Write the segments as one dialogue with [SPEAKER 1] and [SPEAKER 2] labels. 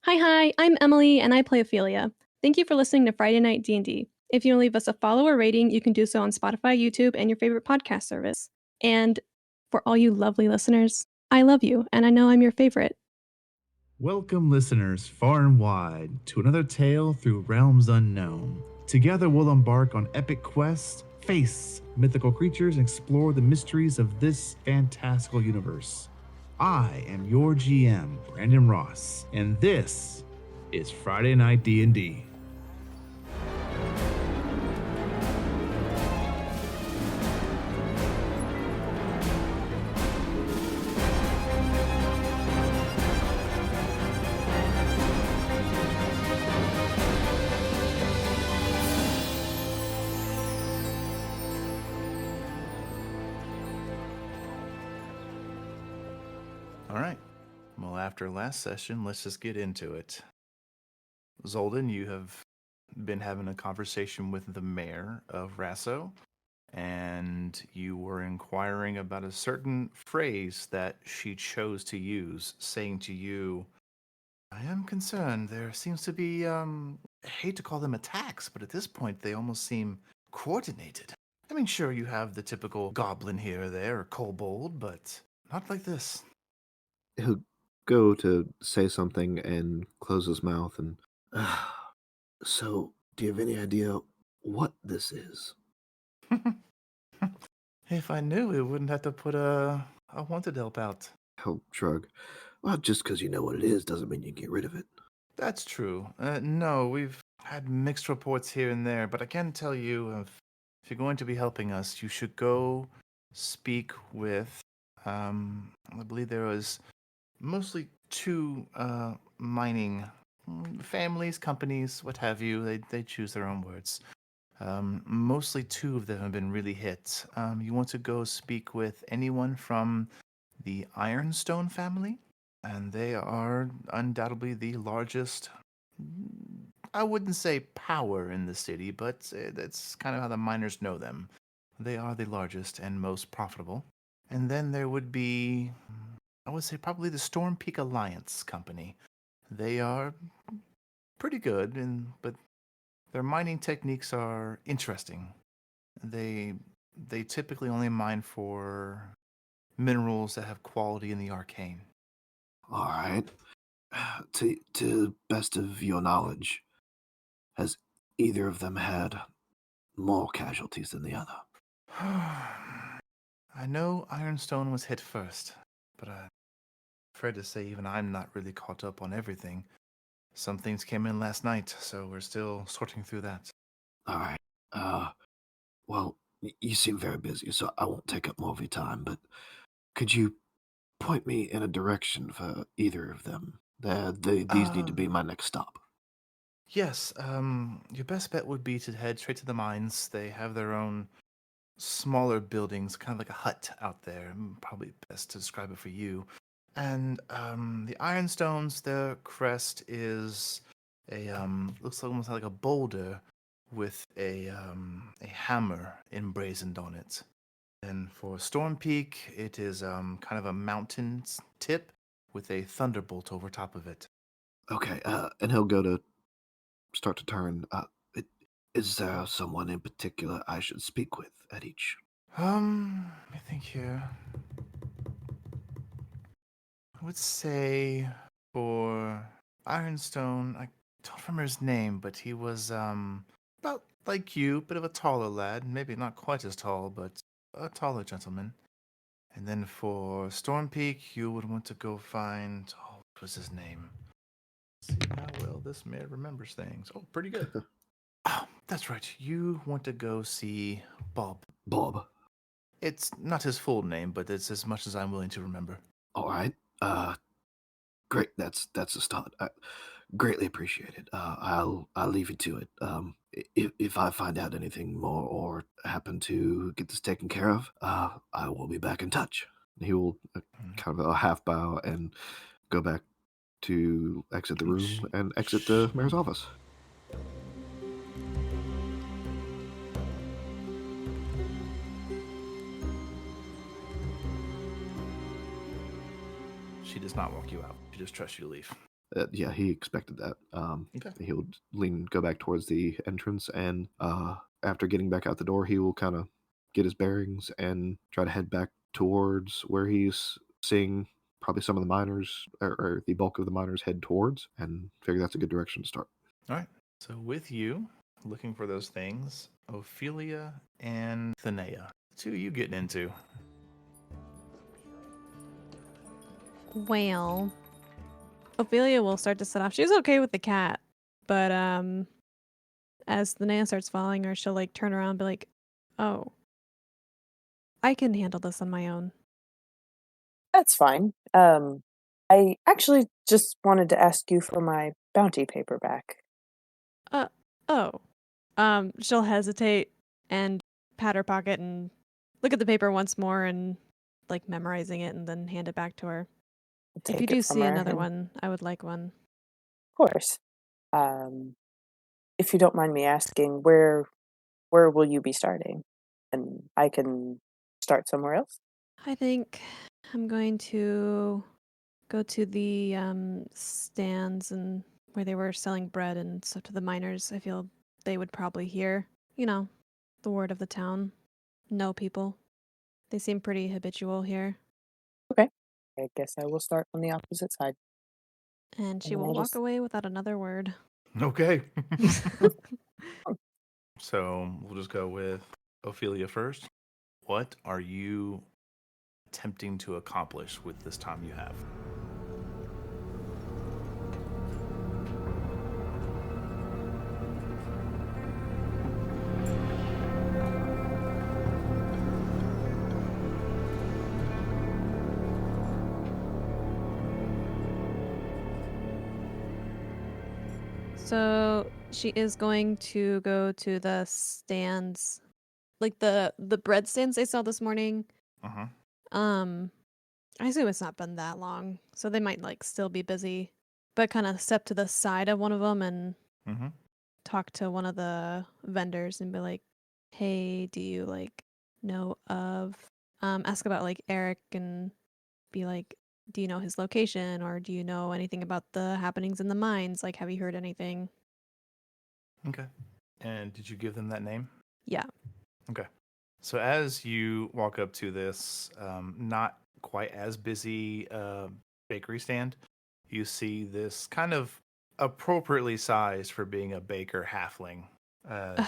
[SPEAKER 1] Hi, I'm Emily and I play Ophelia. Thank you for listening to Friday Night D&D. If you want to leave us a follow or rating, you can do so on Spotify, YouTube, and your favorite podcast service. And for all you lovely listeners, I love you, and I know I'm your favorite.
[SPEAKER 2] Welcome, listeners, far and wide, to another tale through realms unknown. Together, we'll embark on epic quests, face mythical creatures, and explore the mysteries of this fantastical universe. I am your GM, Brandon Ross, and this is Friday Night D&D.
[SPEAKER 3] All right. Well, after last session, let's just get into it. Zoldin, you have been having a conversation with the mayor of Rasso, and you were inquiring about a certain phrase that she chose to use, saying to you, I am concerned. There seems to be, I hate to call them attacks, but at this point they almost seem coordinated. I mean, sure, you have the typical goblin here or there, or kobold, but not like this.
[SPEAKER 4] He'll go to say something and close his mouth and so do you have any idea what this is?
[SPEAKER 3] If I knew, we wouldn't have to put a wanted help out.
[SPEAKER 4] He'll shrug. Well, just because you know what it is doesn't mean you can get rid of it.
[SPEAKER 3] That's true. No, we've had mixed reports here and there, but I can tell you, if you're going to be helping us, you should go speak with. I believe there was mostly two mining families, companies, what have you. They choose their own words. Mostly two of them have been really hit. You want to go speak with anyone from the Ironstone family, and they are undoubtedly the largest. I wouldn't say power in the city, but that's kind of how the miners know them. They are the largest and most profitable. And then there would be, I would say, probably the Storm Peak Alliance company. They are pretty good, but their mining techniques are interesting. They they typically only mine for minerals that have quality in the arcane.
[SPEAKER 4] All right. To best of your knowledge, has either of them had more casualties than the other?
[SPEAKER 3] I know Ironstone was hit first, but I'm afraid to say even I'm not really caught up on everything. Some things came in last night, so we're still sorting through that.
[SPEAKER 4] All right. Well, you seem very busy, so I won't take up more of your time, but could you point me in a direction for either of them? These need to be my next stop.
[SPEAKER 3] Yes, your best bet would be to head straight to the mines. They have their own smaller buildings, kind of like a hut out there. Probably best to describe it for you. And the Ironstones, their crest is a looks almost like a boulder with a hammer emblazoned on it. And for Storm Peak, it is kind of a mountain tip with a thunderbolt over top of it.
[SPEAKER 4] Okay, and he'll go to start to turn. Is there someone in particular I should speak with at each?
[SPEAKER 3] Let me think here. I would say for Ironstone, I don't remember his name, but he was about like you, bit of a taller lad, maybe not quite as tall, but a taller gentleman. And then for Storm Peak, you would want to go find, what was his name? Let's see how well this man remembers things. Oh, pretty good. Oh, that's right. You want to go see Bob.
[SPEAKER 4] Bob.
[SPEAKER 3] It's not his full name, but it's as much as I'm willing to remember.
[SPEAKER 4] All right. Great. That's a start. Greatly appreciated. I'll leave you to it. If I find out anything more or happen to get this taken care of, I will be back in touch. He will kind of a half bow and go back to exit the room and exit the mayor's office.
[SPEAKER 3] She does not walk you out. She just trusts you to leave.
[SPEAKER 4] Yeah, he expected that.
[SPEAKER 3] Okay.
[SPEAKER 4] He'll go back towards the entrance, and after getting back out the door, he will kind of get his bearings and try to head back towards where he's seeing probably some of the miners, or the bulk of the miners head towards, and figure that's a good direction to start.
[SPEAKER 3] All right. So with you, looking for those things, Ophelia and Thunea. Two you getting into?
[SPEAKER 1] Well, Ophelia will start to set off. She's okay with the cat, but as the Nana starts following her, she'll like turn around and be like, "Oh, I can handle this on my own."
[SPEAKER 5] That's fine. I actually just wanted to ask you for my bounty paperback.
[SPEAKER 1] Oh. She'll hesitate and pat her pocket and look at the paper once more and like memorizing it and then hand it back to her. If you
[SPEAKER 5] Take
[SPEAKER 1] do
[SPEAKER 5] it from
[SPEAKER 1] see
[SPEAKER 5] her,
[SPEAKER 1] another
[SPEAKER 5] and
[SPEAKER 1] one, I would like one.
[SPEAKER 5] of course. If you don't mind me asking, where will you be starting? And I can start somewhere else.
[SPEAKER 1] I think I'm going to go to the stands and where they were selling bread and stuff to the miners. I feel they would probably hear, the word of the town. Know people. They seem pretty habitual here.
[SPEAKER 5] Okay. I guess I will start on the opposite side.
[SPEAKER 1] And she
[SPEAKER 5] And then
[SPEAKER 1] will
[SPEAKER 5] I'll
[SPEAKER 1] walk
[SPEAKER 5] just
[SPEAKER 1] away without another word.
[SPEAKER 3] Okay. So we'll just go with Ophelia first. What are you attempting to accomplish with this time you have?
[SPEAKER 1] So she is going to go to the stands, like the bread stands they saw this morning.
[SPEAKER 3] Uh-huh.
[SPEAKER 1] I assume it's not been that long, so they might like still be busy. But kind of step to the side of one of them and
[SPEAKER 3] Mm-hmm.
[SPEAKER 1] talk to one of the vendors and be like, "Hey, do you like know of?" Ask about like Eric and be like, "Do you know his location or do you know anything about the happenings in the mines? Like, have you heard anything?"
[SPEAKER 3] Okay. And did you give them that name?
[SPEAKER 1] Yeah.
[SPEAKER 3] Okay. So as you walk up to this not quite as busy bakery stand, you see this kind of appropriately sized for being a baker halfling.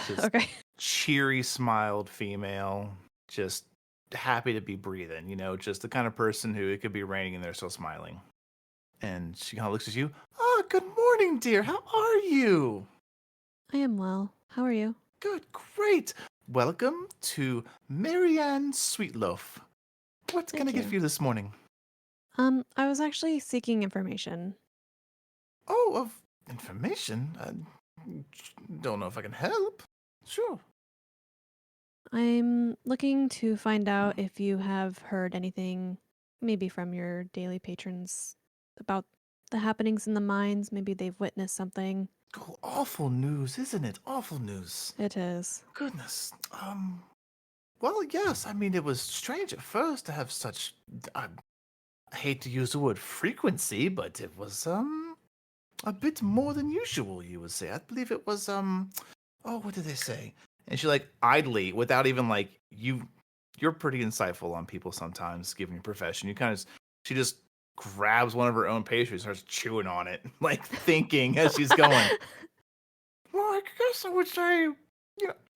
[SPEAKER 3] Just
[SPEAKER 1] Okay.
[SPEAKER 3] cheery smiled female, just happy to be breathing, just the kind of person who it could be raining and they're still smiling. And she kind of looks at you. Oh, good morning, dear. How are you?
[SPEAKER 1] I am well. How are you?
[SPEAKER 3] Good, great. Welcome to Marianne Sweetloaf. What can I
[SPEAKER 1] Thank
[SPEAKER 3] get
[SPEAKER 1] you.
[SPEAKER 3] for you this morning?
[SPEAKER 1] I was actually seeking information.
[SPEAKER 3] Oh, of information? Don't know if I can help. Sure.
[SPEAKER 1] I'm looking to find out if you have heard anything, maybe from your daily patrons, about the happenings in the mines. Maybe they've witnessed something.
[SPEAKER 3] Oh, awful news, isn't it? Awful news.
[SPEAKER 1] It is.
[SPEAKER 3] Goodness. Well, yes. I mean, it was strange at first to have such. I hate to use the word frequency, but it was a bit more than usual. You would say. I believe it was Oh, what did they say? And she like idly, without even like you're pretty insightful on people sometimes, given your profession. She just grabs one of her own pastries, starts chewing on it, like thinking as she's going. Well, I guess I would say,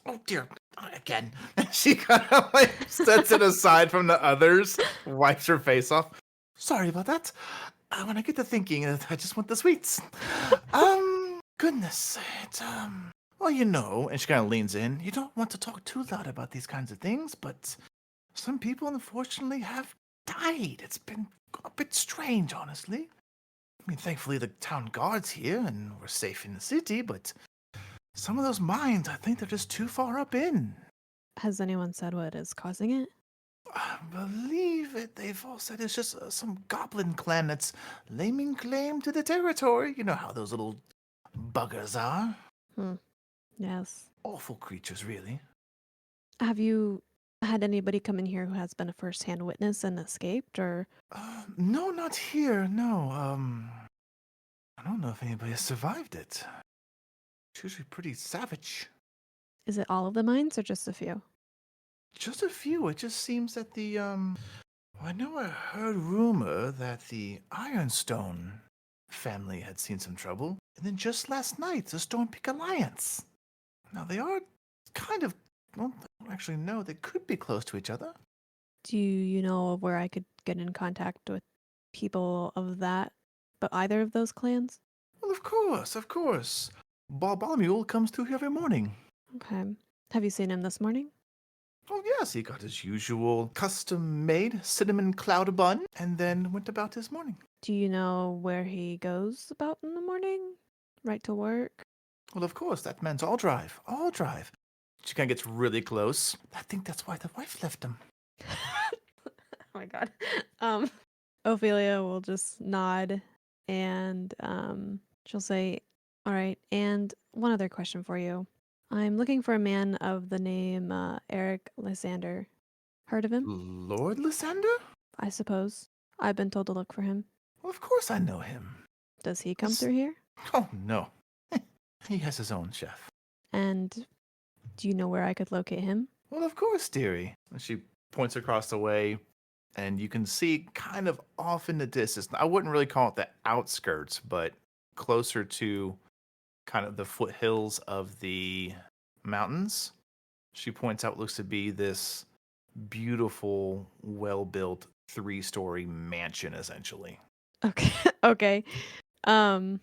[SPEAKER 3] oh dear, again. She kind of like sets it aside from the others, wipes her face off. Sorry about that. When I get to thinking, I just want the sweets. Goodness, well, and she kind of leans in. You don't want to talk too loud about these kinds of things, but some people unfortunately have died. It's been a bit strange, honestly. I mean, thankfully the town guard's here and we're safe in the city, but some of those mines, I think they're just too far up in.
[SPEAKER 1] Has anyone said what is causing it?
[SPEAKER 3] I believe it. They've all said it's just some goblin clan that's laying claim to the territory. You know how those little buggers are.
[SPEAKER 1] Yes.
[SPEAKER 3] Awful creatures, really.
[SPEAKER 1] Have you had anybody come in here who has been a first-hand witness and escaped, or?
[SPEAKER 3] No, not here. No. I don't know if anybody has survived it. It's usually pretty savage.
[SPEAKER 1] Is it all of the mines or just a few?
[SPEAKER 3] Just a few. It just seems that I know I heard rumor that the Ironstone family had seen some trouble, and then just last night, the Storm Peak Alliance. Now they are kind of, well, I don't actually know. They could be close to each other.
[SPEAKER 1] Do you know of where I could get in contact with people of that, but either of those clans?
[SPEAKER 3] Well, of course, of course. Bartholomew comes through here every morning.
[SPEAKER 1] Okay. Have you seen him this morning?
[SPEAKER 3] Oh, yes, he got his usual custom-made cinnamon cloud bun and then went about his morning.
[SPEAKER 1] Do you know where he goes about in the morning? Right to work?
[SPEAKER 3] Well, of course, that man's all drive, all drive. She kind of gets really close. I think that's why the wife left him.
[SPEAKER 1] Oh my god. Ophelia will just nod and she'll say, "All right, and one other question for you. I'm looking for a man of the name Eric Lysander. Heard of him?
[SPEAKER 3] Lord Lysander?
[SPEAKER 1] I suppose. I've been told to look for him.
[SPEAKER 3] Well, of course I know him.
[SPEAKER 1] Does he come
[SPEAKER 3] Yes.
[SPEAKER 1] through here?
[SPEAKER 3] Oh, no. He has his own chef.
[SPEAKER 1] And do you know where I could locate him?"
[SPEAKER 3] Well, of course, dearie. And she points across the way, and you can see kind of off in the distance. I wouldn't really call it the outskirts, but closer to kind of the foothills of the mountains. She points out what looks to be this beautiful, well-built 3-story mansion, essentially.
[SPEAKER 1] Okay. Okay. Um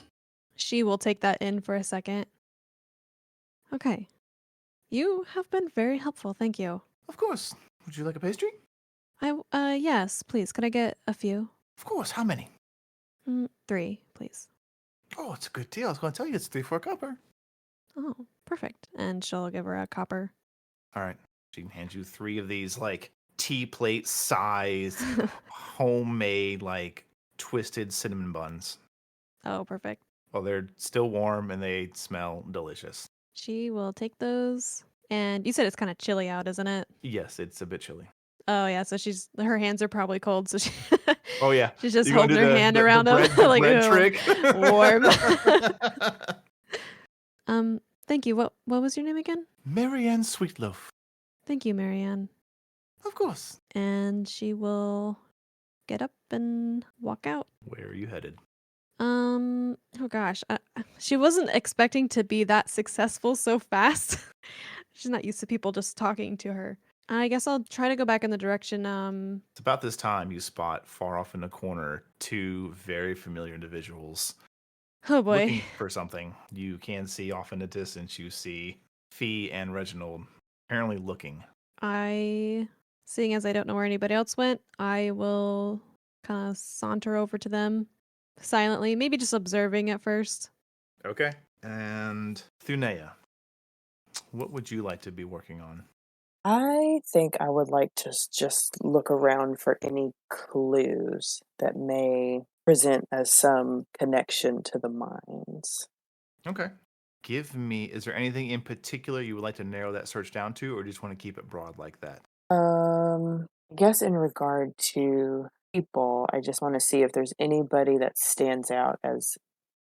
[SPEAKER 1] she will take that in for a second. Okay. You have been very helpful. Thank you.
[SPEAKER 3] Of course. Would you like a pastry?
[SPEAKER 1] Yes, please. Could I get a few?
[SPEAKER 3] Of course. How many?
[SPEAKER 1] 3, please.
[SPEAKER 3] Oh, it's a good deal. I was going to tell you it's 3 for a copper.
[SPEAKER 1] Oh, perfect. And she'll give her a copper.
[SPEAKER 3] All right. She hands you 3 of these, like, tea plate sized, homemade, like, twisted cinnamon buns.
[SPEAKER 1] Oh, perfect.
[SPEAKER 3] Well, they're still warm and they smell delicious.
[SPEAKER 1] She will take those. And you said it's kind of chilly out, isn't it?
[SPEAKER 3] Yes, it's a bit chilly.
[SPEAKER 1] Oh yeah, so her hands are probably cold, so
[SPEAKER 3] Oh, yeah.
[SPEAKER 1] she's just
[SPEAKER 3] You gonna
[SPEAKER 1] holding
[SPEAKER 3] do
[SPEAKER 1] her hand around
[SPEAKER 3] bread,
[SPEAKER 1] him
[SPEAKER 3] the
[SPEAKER 1] like
[SPEAKER 3] bread
[SPEAKER 1] "Ooh,
[SPEAKER 3] trick?
[SPEAKER 1] warm." Thank you. What was your name again?
[SPEAKER 3] Marianne Sweetloaf.
[SPEAKER 1] Thank you, Marianne.
[SPEAKER 3] Of course.
[SPEAKER 1] And she will get up and walk out.
[SPEAKER 3] Where are you headed?
[SPEAKER 1] Oh gosh, she wasn't expecting to be that successful so fast. She's not used to people just talking to her. I guess I'll try to go back in the direction.
[SPEAKER 3] It's about this time you spot far off in the corner 2 very familiar individuals
[SPEAKER 1] Oh boy.
[SPEAKER 3] looking for something. You can see off in the distance, you see Fee and Reginald apparently looking.
[SPEAKER 1] Seeing as I don't know where anybody else went, I will kind of saunter over to them silently, maybe just observing at first.
[SPEAKER 3] Okay. And Thunea, what would you like to be working on?
[SPEAKER 5] I think I would like to just look around for any clues that may present as some connection to the mines.
[SPEAKER 3] Okay. Is there anything in particular you would like to narrow that search down to, or do you just want to keep it broad like that?
[SPEAKER 5] I guess in regard to people, I just want to see if there's anybody that stands out as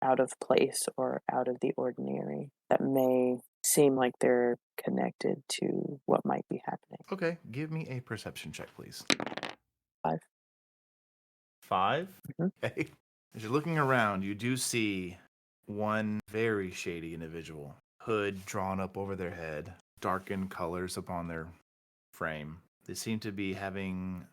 [SPEAKER 5] out of place or out of the ordinary that may seem like they're connected to what might be happening.
[SPEAKER 3] Okay. Give me a perception check, please.
[SPEAKER 5] 5.
[SPEAKER 3] 5?
[SPEAKER 5] Mhm.
[SPEAKER 3] Okay. As you're looking around, you do see one very shady individual. Hood drawn up over their head, darkened colors upon their frame. They seem to be having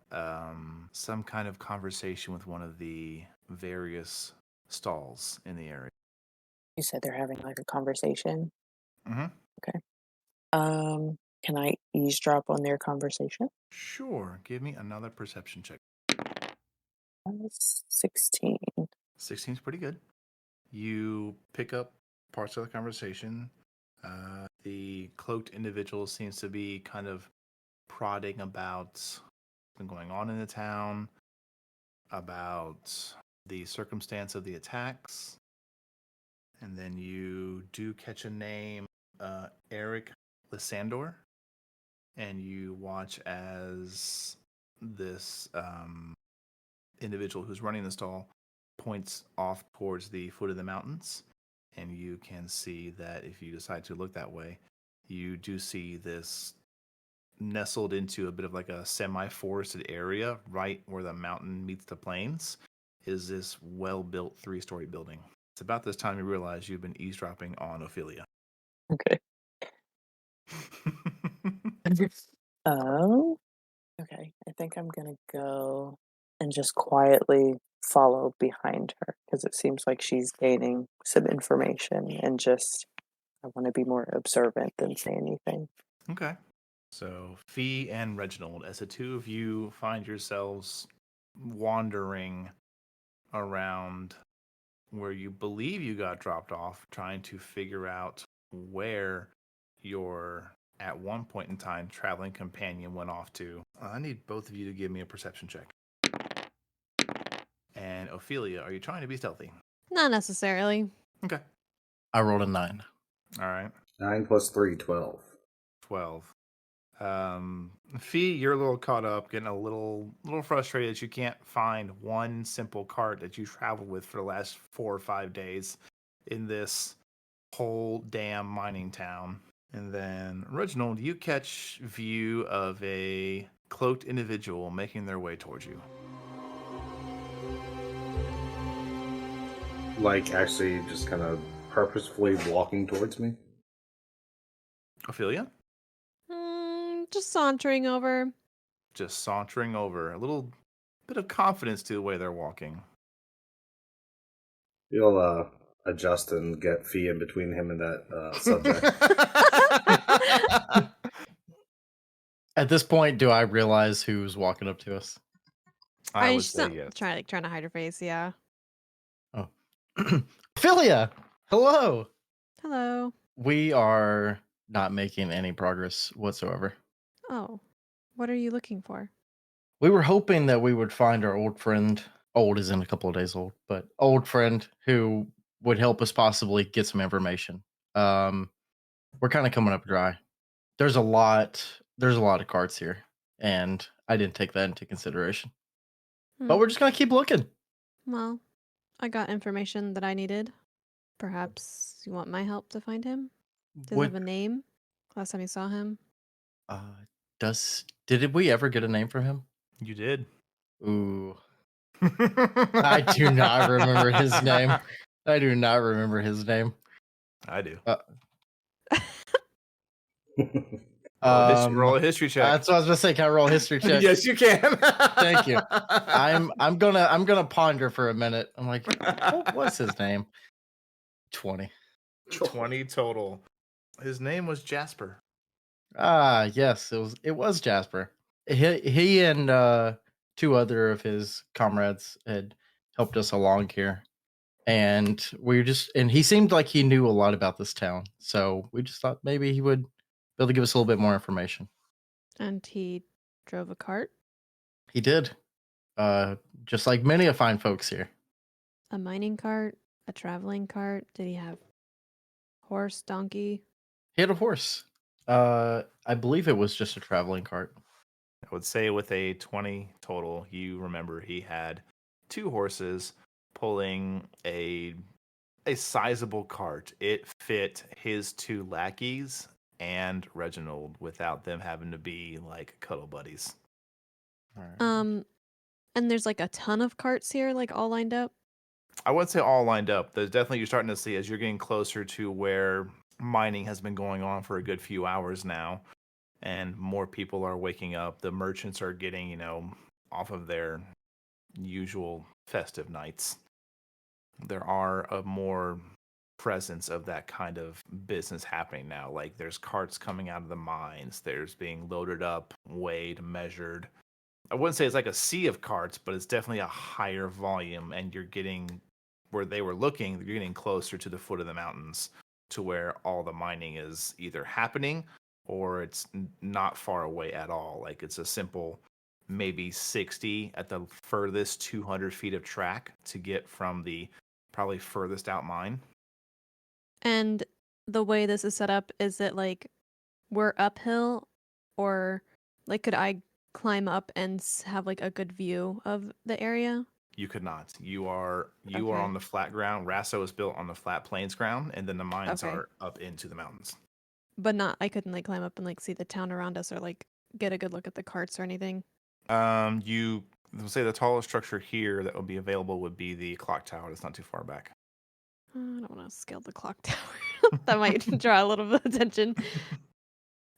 [SPEAKER 3] some kind of conversation with one of the various stalls in the area.
[SPEAKER 5] You said they're having like a conversation.
[SPEAKER 3] Mm-hmm.
[SPEAKER 5] Okay. Can I eavesdrop on their conversation?
[SPEAKER 3] Sure. Give me another perception check.
[SPEAKER 5] 16.
[SPEAKER 3] 16's pretty good. You pick up parts of the conversation. The cloaked individual seems to be kind of prodding about what's been going on in the town, about the circumstance of the attacks. And then you do catch a name, Eric Lysander, and you watch as this individual who's running the stall points off towards the foot of the mountains. And you can see that if you decide to look that way, you do see this nestled into a bit of like a semi-forested area right where the mountain meets the plains is this well-built 3-story building. It's about this time you realize you've been eavesdropping on Ophelia.
[SPEAKER 5] Okay. Oh, okay. I think I'm gonna go and just quietly follow behind her because it seems like she's gaining some information and just I want to be more observant than say anything.
[SPEAKER 3] Okay. So, Fee and Reginald, as the two of you find yourselves wandering around where you believe you got dropped off, trying to figure out where your, at one point in time, traveling companion went off to. I need both of you to give me a perception check. And Ophelia, are you trying to be stealthy?
[SPEAKER 1] Not necessarily.
[SPEAKER 3] Okay.
[SPEAKER 6] I rolled a 9.
[SPEAKER 3] All right.
[SPEAKER 7] 9 plus 3, 12.
[SPEAKER 3] 12. Fee, you're a little caught up, getting a little frustrated that you can't find one simple cart that you traveled with for the last 4 or 5 days in this whole damn mining town. And then, Reginald, you catch view of a cloaked individual making their way towards you.
[SPEAKER 7] Like, actually, just kind of purposefully walking towards me.
[SPEAKER 3] Ophelia?
[SPEAKER 1] Just sauntering over.
[SPEAKER 3] Just sauntering over. A little bit of confidence to the way they're walking.
[SPEAKER 7] You'll adjust and get Fee in between him and that subject.
[SPEAKER 6] At this point, do I realize who's walking up to us?
[SPEAKER 3] I would
[SPEAKER 1] just
[SPEAKER 3] say yes.
[SPEAKER 1] trying to hide her face. Yeah.
[SPEAKER 6] Oh, Ophelia, hello.
[SPEAKER 1] Hello.
[SPEAKER 6] We are not making any progress whatsoever.
[SPEAKER 1] Oh, what are you looking for?
[SPEAKER 6] We were hoping that we would find our old friend. Old is in a couple of days old, but old friend who would help us possibly get some information. We're kind of coming up dry. There's a lot of cards here, and I didn't take that into consideration. But we're just gonna keep looking.
[SPEAKER 1] Well, I got information that I needed. Perhaps you want my help to find him? Does he have a name? Last time you saw him?
[SPEAKER 6] Did we ever get a name from him?
[SPEAKER 3] You did.
[SPEAKER 6] Ooh. I do not remember his name. I do not remember his name.
[SPEAKER 3] I do. Roll a history check.
[SPEAKER 6] That's what I was gonna say. Can I roll a history check?
[SPEAKER 3] Yes, you can.
[SPEAKER 6] Thank you. I'm gonna ponder for a minute. I'm like, what's his name? 20.
[SPEAKER 3] 20 total. His name was Jasper.
[SPEAKER 6] Ah, yes, it was Jasper. He and 2 other of his comrades had helped us along here. And he seemed like he knew a lot about this town. So we just thought maybe he would be able to give us a little bit more information.
[SPEAKER 1] And he drove a cart?
[SPEAKER 6] He did. Just like many of fine folks here.
[SPEAKER 1] A mining cart? A traveling cart? Did he have horse, donkey?
[SPEAKER 6] He had a horse. I believe it was just a traveling cart.
[SPEAKER 3] I would say with a 20 total, you remember he had 2 horses pulling a sizable cart. It fit his 2 lackeys and Reginald without them having to be like cuddle buddies.
[SPEAKER 1] And there's like a ton of carts here, like all lined up?
[SPEAKER 3] I wouldn't say all lined up. There's definitely, you're starting to see as you're getting closer to where mining has been going on for a good few hours now, and more people are waking up. The merchants are getting, off of their usual festive nights. There are a more presence of that kind of business happening now. Like there's carts coming out of the mines. There's being loaded up, weighed, measured. I wouldn't say it's like a sea of carts, but it's definitely a higher volume, and you're getting where they were looking, you're getting closer to the foot of the mountains to where all the mining is either happening or it's not far away at all. Like it's a simple maybe 60 at the furthest 200 feet of track to get from the probably furthest out mine.
[SPEAKER 1] And the way this is set up, is it like we're uphill, or like could I climb up and have like a good view of the area?
[SPEAKER 3] You could not. You are
[SPEAKER 1] Okay.
[SPEAKER 3] on the flat ground. Rasso is built on the flat plains ground, and then the mines
[SPEAKER 1] Okay.
[SPEAKER 3] are up into the mountains.
[SPEAKER 1] But I couldn't like climb up and like see the town around us or like get a good look at the carts or anything.
[SPEAKER 3] You say the tallest structure here that would be available would be the clock tower. That's not too far back.
[SPEAKER 1] I don't want to scale the clock tower. That might draw a little bit of attention.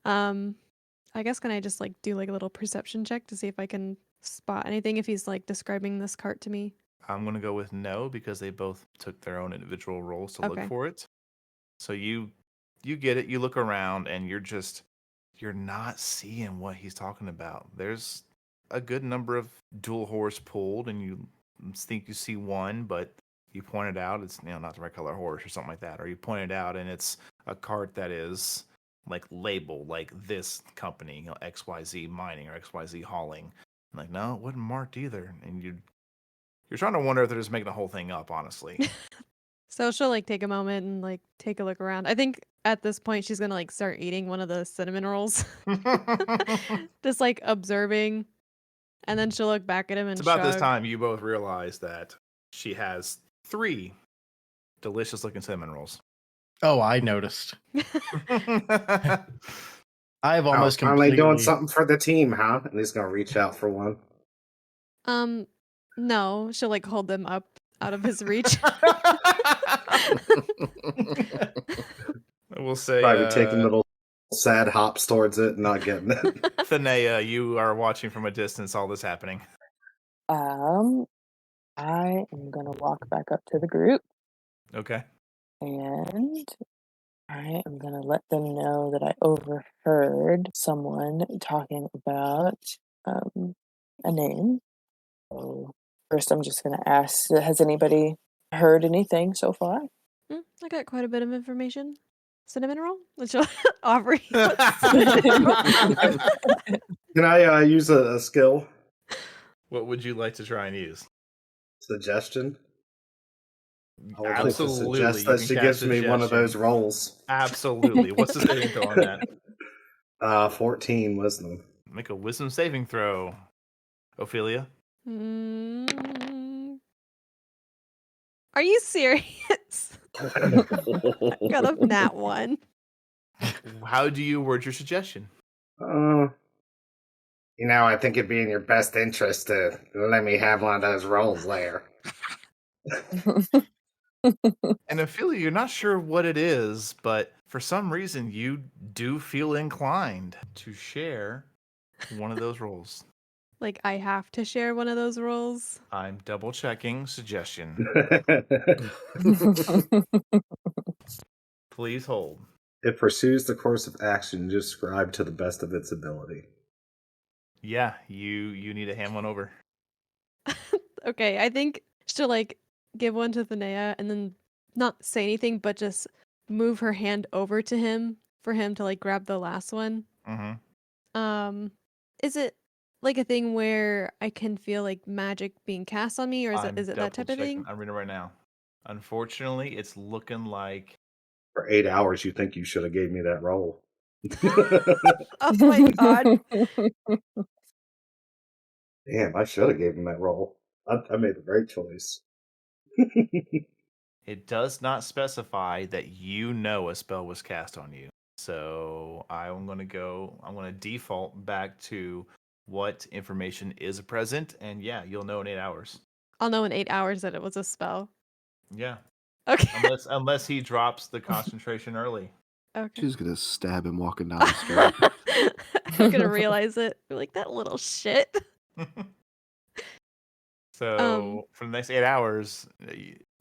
[SPEAKER 1] I guess can I just like do like a little perception check to see if I can spot anything if he's like describing this cart to me?
[SPEAKER 3] I'm going to go with no because they both took their own individual roles to look
[SPEAKER 1] Okay.
[SPEAKER 3] for it. So you get it. You look around and you're not seeing what he's talking about. There's a good number of dual horse pulled, and you think you see one, but you point it out. It's not the right color horse or something like that, or you point it out and it's a cart that is like labeled like this company, XYZ mining or XYZ hauling. I'm like, no, it wasn't marked either, and you're trying to wonder if they're just making the whole thing up, honestly.
[SPEAKER 1] So she'll like take a moment and like take a look around. I think at this point she's gonna like start eating one of the cinnamon rolls. Just like observing. And then she'll look back at him and
[SPEAKER 3] It's about this
[SPEAKER 1] shrug.
[SPEAKER 3] time you both realize that she has 3 delicious looking cinnamon rolls.
[SPEAKER 6] Oh, I noticed. I've almost
[SPEAKER 7] finally
[SPEAKER 6] completely
[SPEAKER 7] doing something for the team, huh? And he's gonna reach out for one.
[SPEAKER 1] No, she'll like hold them up out of his reach.
[SPEAKER 3] We'll say
[SPEAKER 7] Probably taking little sad hops towards it and not getting it.
[SPEAKER 3] Thunea, you are watching from a distance all this happening.
[SPEAKER 5] I am gonna walk back up to the group
[SPEAKER 3] Okay.
[SPEAKER 5] and I am gonna let them know that I overheard someone talking about a name. So first, I'm just gonna ask: has anybody heard anything so far?
[SPEAKER 1] I got quite a bit of information. Cinnamon roll? Which I'll offer you. Cinnamon roll.
[SPEAKER 7] Can I use a skill?
[SPEAKER 3] What would you like to try and use?
[SPEAKER 7] Suggestion? I would like to
[SPEAKER 3] Absolutely.
[SPEAKER 7] suggest
[SPEAKER 3] you
[SPEAKER 7] that
[SPEAKER 3] can
[SPEAKER 7] she
[SPEAKER 3] cast
[SPEAKER 7] gives me one of those
[SPEAKER 3] suggestion.
[SPEAKER 7] rolls.
[SPEAKER 3] Absolutely. What's the saving throw on that?
[SPEAKER 7] 14 wisdom.
[SPEAKER 3] Make a wisdom saving throw. Ophelia?
[SPEAKER 1] Are you serious? Got a nat 1.
[SPEAKER 3] How do you word your suggestion?
[SPEAKER 7] I think it'd be in your best interest to let me have one of those rolls there.
[SPEAKER 3] And Ophelia, you're not sure what it is, but for some reason you do feel inclined to share one of those rolls.
[SPEAKER 1] Like I have to share one of those rolls.
[SPEAKER 3] I'm double checking suggestion. Please hold.
[SPEAKER 7] It pursues the course of action described to the best of its ability.
[SPEAKER 3] Yeah, you need to hand one over.
[SPEAKER 1] Okay, I think she'll like give one to Thunea and then not say anything, but just move her hand over to him for him to like grab the last one.
[SPEAKER 3] Mm-hmm.
[SPEAKER 1] Is it like a thing where I can feel like magic being cast on me, or is it that type of thing?
[SPEAKER 3] I'm reading it right now. Unfortunately, it's looking like
[SPEAKER 7] For 8 hours, you think you should have gave me that roll.
[SPEAKER 1] Oh my god.
[SPEAKER 7] Damn, I should have gave him that roll. I made the right choice.
[SPEAKER 3] it does not specify that a spell was cast on you. So I'm going to default back to what information is present, and yeah, you'll know in 8 hours.
[SPEAKER 1] I'll know in 8 hours that it was a spell.
[SPEAKER 3] Yeah.
[SPEAKER 1] Okay.
[SPEAKER 3] Unless he drops the concentration early.
[SPEAKER 1] Okay.
[SPEAKER 4] She's gonna stab him walking down the street.
[SPEAKER 1] I'm gonna realize it. Be like that little shit.
[SPEAKER 3] So for the next 8 hours,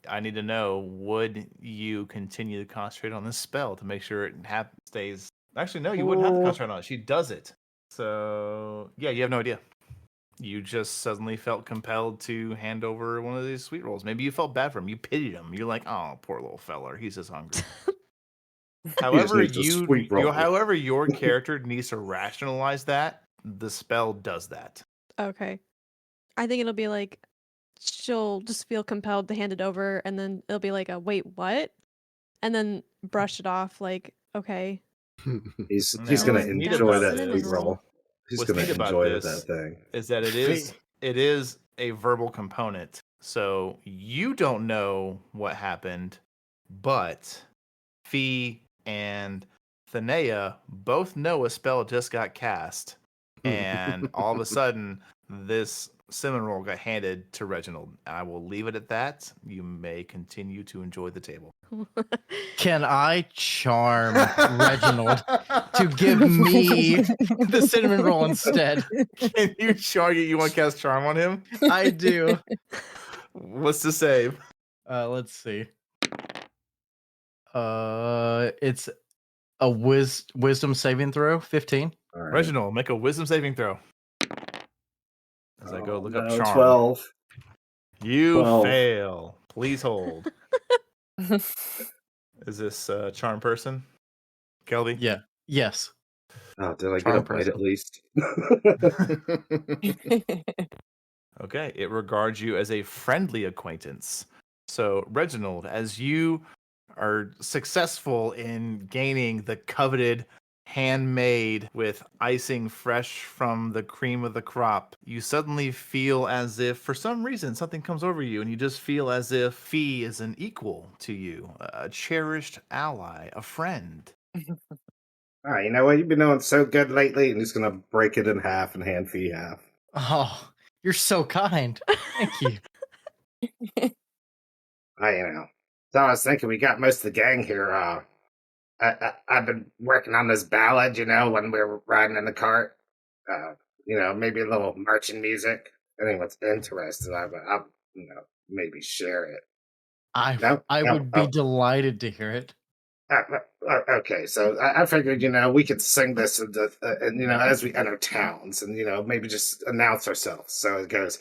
[SPEAKER 3] I need to know: would you continue to concentrate on this spell to make sure it stays? Actually, no, you wouldn't have to concentrate on it. She does it. So yeah, you have no idea. You just suddenly felt compelled to hand over one of these sweet rolls. Maybe you felt bad for him. You pitied him. You're like, oh, poor little feller. He's just hungry. However, however your character needs to rationalize that, the spell does that.
[SPEAKER 1] Okay. I think it'll be like she'll just feel compelled to hand it over, and then it'll be like a wait, what? And then brush it off like, okay.
[SPEAKER 7] He's
[SPEAKER 3] Now,
[SPEAKER 7] gonna
[SPEAKER 3] what's neat
[SPEAKER 7] enjoy
[SPEAKER 3] about
[SPEAKER 7] that
[SPEAKER 3] this-
[SPEAKER 7] sweet roll. He's
[SPEAKER 3] What's
[SPEAKER 7] gonna
[SPEAKER 3] neat about
[SPEAKER 7] enjoy
[SPEAKER 3] this
[SPEAKER 7] that thing.
[SPEAKER 3] is that it is a verbal component. So you don't know what happened, but Fee and Thunea both know a spell just got cast. And all of a sudden, this cinnamon roll got handed to Reginald. I will leave it at that. You may continue to enjoy the table.
[SPEAKER 6] Can I charm Reginald to give me the cinnamon roll instead?
[SPEAKER 3] Can you charge it? You want to cast charm on him?
[SPEAKER 6] I do.
[SPEAKER 3] What's the save?
[SPEAKER 6] Let's see. It's a wisdom saving throw, 15.
[SPEAKER 7] All right.
[SPEAKER 3] Reginald, make a wisdom saving throw. As I go look up charm.
[SPEAKER 7] 12.
[SPEAKER 3] You
[SPEAKER 7] 12.
[SPEAKER 3] fail. Please hold. Is this charm person? Kelby?
[SPEAKER 6] Yeah. Yes.
[SPEAKER 7] Oh, did I get
[SPEAKER 6] Charm
[SPEAKER 7] a bite at
[SPEAKER 6] person.
[SPEAKER 7] least?
[SPEAKER 3] Okay, it regards you as a friendly acquaintance. So, Reginald, as you are successful in gaining the coveted handmade with icing fresh from the cream of the crop, you suddenly feel as if, for some reason, something comes over you, and you just feel as if Fee is an equal to you, a cherished ally, a friend.
[SPEAKER 7] All right, you know what? You've been doing so good lately. I'm just going to break it in half and hand Fee half.
[SPEAKER 6] Oh, you're so kind. Thank you.
[SPEAKER 7] So I was thinking we got most of the gang here. I've been working on this ballad, when we were riding in the cart. Maybe a little marching music. Anyone's interested, I'll maybe share it.
[SPEAKER 6] I
[SPEAKER 7] No?
[SPEAKER 6] would be delighted to hear it.
[SPEAKER 7] Okay, so I figured, we could sing this as we enter towns and, maybe just announce ourselves. So it goes,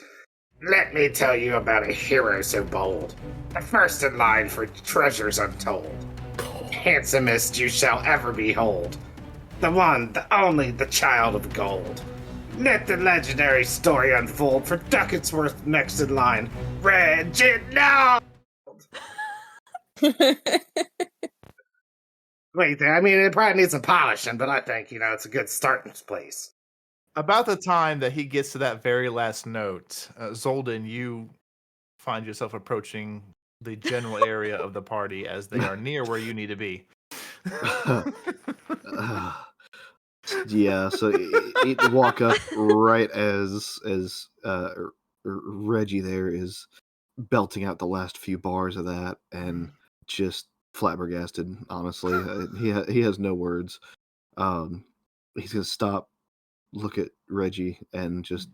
[SPEAKER 7] let me tell you about a hero so bold, the first in line for treasures untold. Handsomest you shall ever behold, the one, the only, the child of gold. Let the legendary story unfold for ducats worth next in line, Reginald! Wait, it probably needs some polishing, but I think, it's a good starting place.
[SPEAKER 3] About the time that he gets to that very last note, Zoldin, you find yourself approaching the general area of the party as they are near where you need to be.
[SPEAKER 4] Yeah, so he'd walk up right as Reggie there is belting out the last few bars of that, and just flabbergasted. Honestly, he has no words. He's gonna stop, look at Reggie, and just,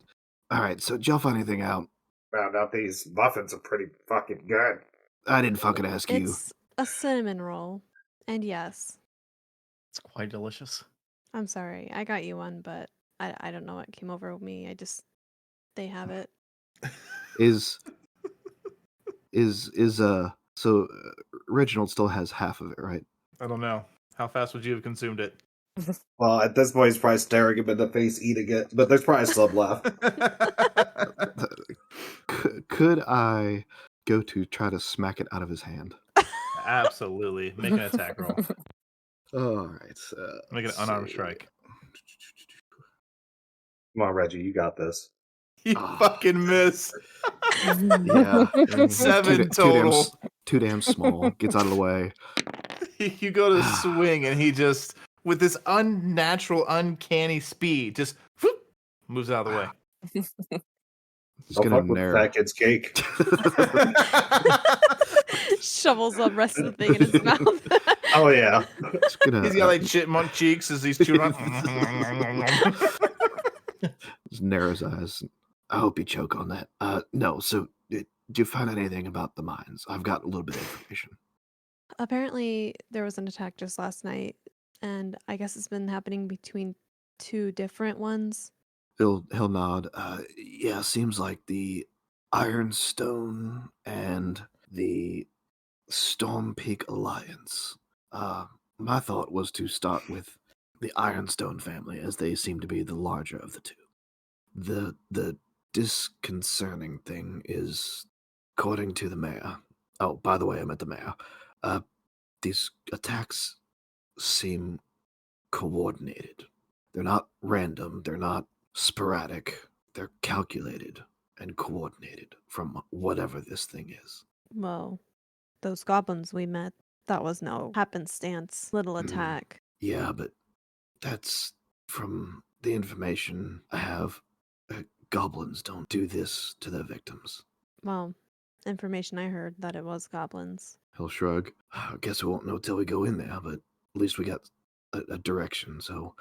[SPEAKER 4] all right. So did y'all find anything out?
[SPEAKER 7] Found out these muffins are pretty fucking good.
[SPEAKER 4] I didn't fucking ask you.
[SPEAKER 1] It's a cinnamon roll. And yes,
[SPEAKER 6] It's quite delicious.
[SPEAKER 1] I'm sorry. I got you one, but I don't know what came over me. They have it.
[SPEAKER 4] So Reginald still has half of it, right?
[SPEAKER 3] I don't know. How fast would you have consumed it?
[SPEAKER 7] Well, at this point, he's probably staring him in the face, eating it, but there's probably some left.
[SPEAKER 4] Could I go to try to smack it out of his hand?
[SPEAKER 3] Absolutely. Make an attack roll.
[SPEAKER 4] All right.
[SPEAKER 3] Make an unarmed strike.
[SPEAKER 7] Come on, Reggie, you got this.
[SPEAKER 3] You fucking miss.
[SPEAKER 4] Yeah.
[SPEAKER 3] 7 total.
[SPEAKER 4] Too damn small. Gets out of the way.
[SPEAKER 3] You go to swing, and he just, with this unnatural, uncanny speed, just whoop, moves out of the way.
[SPEAKER 4] He's gonna narrow.
[SPEAKER 7] That kid's cake.
[SPEAKER 1] Shovels the rest of the thing in his mouth.
[SPEAKER 7] Oh, yeah.
[SPEAKER 3] He's got like chipmunk cheeks as he's chewing on.
[SPEAKER 4] Just narrows eyes. I hope you choke on that. No, so did you find out anything about the mines? I've got a little bit of information.
[SPEAKER 1] Apparently, there was an attack just last night, and I guess it's been happening between 2 different ones.
[SPEAKER 4] He'll nod. Yeah, seems like the Ironstone and the Storm Peak Alliance. My thought was to start with the Ironstone family, as they seem to be the larger of the two. The disconcerting thing is, according to the mayor. Oh, by the way, I met the mayor. These attacks seem coordinated. They're not random. They're not sporadic. They're calculated. and coordinated from whatever this thing is.
[SPEAKER 1] Well, those goblins we met, that was no happenstance little
[SPEAKER 4] Mm.
[SPEAKER 1] attack.
[SPEAKER 4] Yeah, but that's from the information I have. Goblins don't do this to their victims.
[SPEAKER 1] Well, information I heard that it was goblins.
[SPEAKER 4] He'll shrug. I guess we won't know till we go in there, but at least we got a direction, so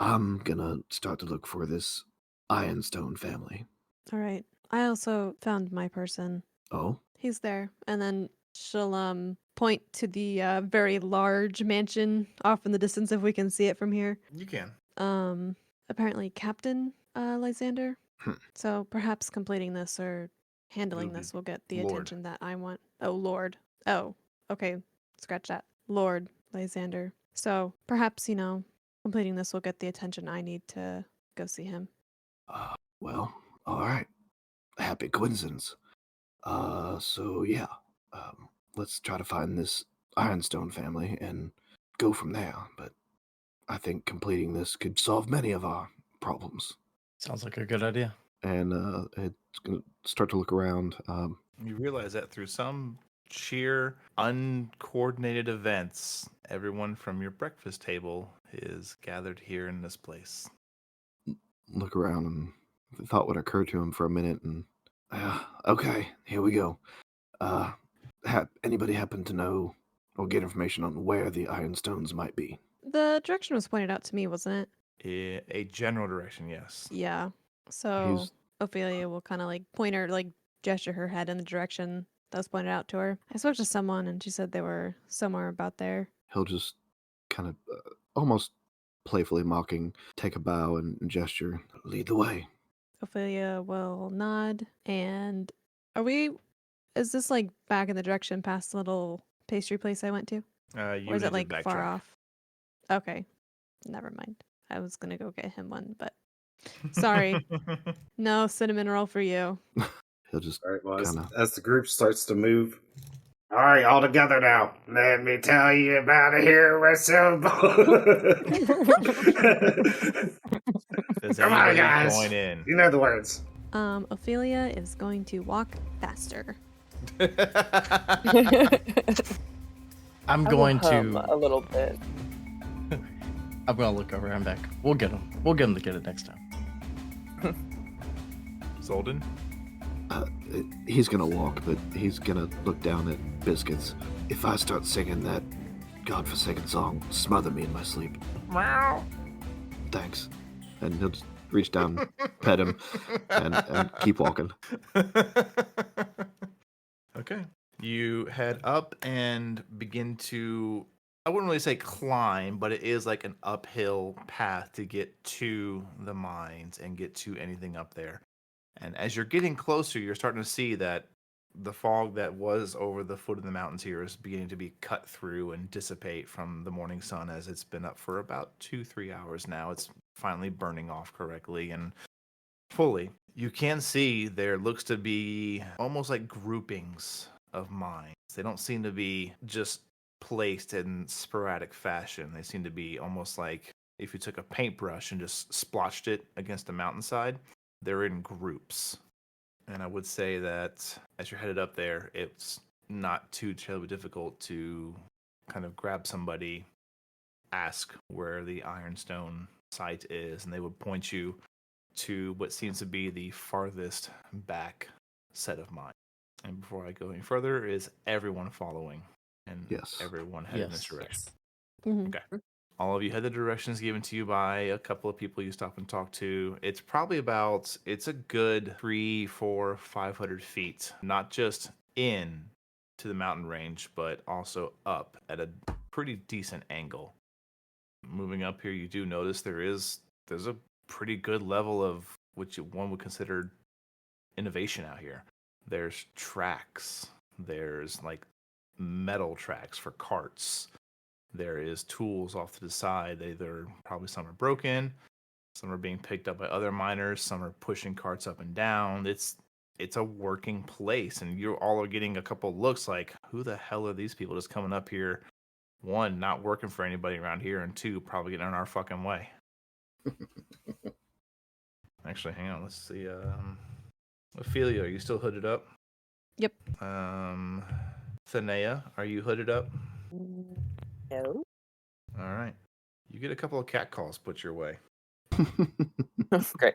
[SPEAKER 4] I'm gonna start to look for this Ironstone family.
[SPEAKER 1] All right. I also found my person.
[SPEAKER 4] Oh?
[SPEAKER 1] He's there. And then she'll point to the very large mansion off in the distance if we can see it from here.
[SPEAKER 3] You can.
[SPEAKER 1] Apparently Captain Lysander.
[SPEAKER 4] Hmm.
[SPEAKER 1] So perhaps completing this or handling
[SPEAKER 3] You'll be
[SPEAKER 1] this will get the
[SPEAKER 3] Lord.
[SPEAKER 1] attention that I want. Oh, Lord. Oh, okay. Scratch that. Lord Lysander. So perhaps, completing this will get the attention I need to go see him.
[SPEAKER 4] Well, alright. Happy coincidence. So yeah. Let's try to find this Ironstone family and go from there, but I think completing this could solve many of our problems.
[SPEAKER 6] Sounds like a good idea.
[SPEAKER 4] And it's gonna start to look around.
[SPEAKER 3] You realize that through some sheer uncoordinated events, everyone from your breakfast table is gathered here in this place.
[SPEAKER 4] Look around, and the thought would occur to him for a minute, and okay, here we go. Anybody happen to know or get information on where the Ironstones might be?
[SPEAKER 1] The direction was pointed out to me, wasn't it?
[SPEAKER 3] A general direction, yes.
[SPEAKER 1] Yeah. So Ophelia will kind of point her, gesture her head in the direction that was pointed out to her. I spoke to someone and she said they were somewhere about there.
[SPEAKER 4] He'll just kind of almost playfully mocking, take a bow and gesture, lead the way.
[SPEAKER 1] Ophelia will nod. And is this back in the direction past the little pastry place I went to?
[SPEAKER 3] You
[SPEAKER 1] Or is it
[SPEAKER 3] need to
[SPEAKER 1] far
[SPEAKER 3] backtrack.
[SPEAKER 1] off? Okay. Never mind. I was going to go get him one, but sorry. No cinnamon roll for you.
[SPEAKER 4] He'll just
[SPEAKER 7] All right, well,
[SPEAKER 4] kind of...
[SPEAKER 7] as the group starts to move, all right, all together now. Let me tell you about a hero symbol.
[SPEAKER 3] Does
[SPEAKER 7] Come on,
[SPEAKER 3] anybody
[SPEAKER 7] guys.
[SPEAKER 3] join in?
[SPEAKER 7] You know the words.
[SPEAKER 1] Ophelia is going to walk faster.
[SPEAKER 6] I'm
[SPEAKER 5] I
[SPEAKER 6] going
[SPEAKER 5] will hum
[SPEAKER 6] to.
[SPEAKER 5] a little bit.
[SPEAKER 6] I'm gonna look over and back. We'll get him. We'll get him to get it next time.
[SPEAKER 3] Zoldin?
[SPEAKER 4] He's gonna walk, but he's gonna look down at Biscuits. If I start singing that godforsaken song, smother me in my sleep.
[SPEAKER 3] Meow.
[SPEAKER 4] Thanks. And he'll just reach down, pet him, and keep walking.
[SPEAKER 3] Okay. You head up and begin to, I wouldn't really say climb, but it is like an uphill path to get to the mines and get to anything up there. And as you're getting closer, you're starting to see that the fog that was over the foot of the mountains here is beginning to be cut through and dissipate from the morning sun, as it's been up for about 2-3 hours now. It's finally burning off correctly and fully. You can see there looks to be almost like groupings of mines. They don't seem to be just placed in sporadic fashion. They seem to be almost like if you took a paintbrush and just splotched it against a mountainside. They're in groups. And I would say that as you're headed up there, it's not too terribly difficult to kind of grab somebody, ask where the Ironstone site is, and they would point you to what seems to be the farthest back set of mines. And before I go any further, is everyone following? And
[SPEAKER 4] Yes.
[SPEAKER 3] everyone headed in this
[SPEAKER 6] Yes.
[SPEAKER 3] direction.
[SPEAKER 1] Mhm.
[SPEAKER 3] Okay. All of you had the directions given to you by a couple of people you stop and talk to. It's probably it's a good 300, 400, 500 feet, not just in to the mountain range, but also up at a pretty decent angle. Moving up here, you do notice there's a pretty good level of which one would consider innovation out here. There's tracks. There's like metal tracks for carts. There is tools off to the side. Probably some are broken, some are being picked up by other miners, some are pushing carts up and down. It's a working place, and you all are getting a couple looks like, who the hell are these people just coming up here? One, not working for anybody around here, and two, probably getting in our fucking way. Actually, hang on. Let's see. Ophelia, are you still hooded up?
[SPEAKER 1] Yep.
[SPEAKER 3] Thunea, are you hooded up?
[SPEAKER 5] No.
[SPEAKER 3] All right. You get a couple of cat calls put your way.
[SPEAKER 5] Great.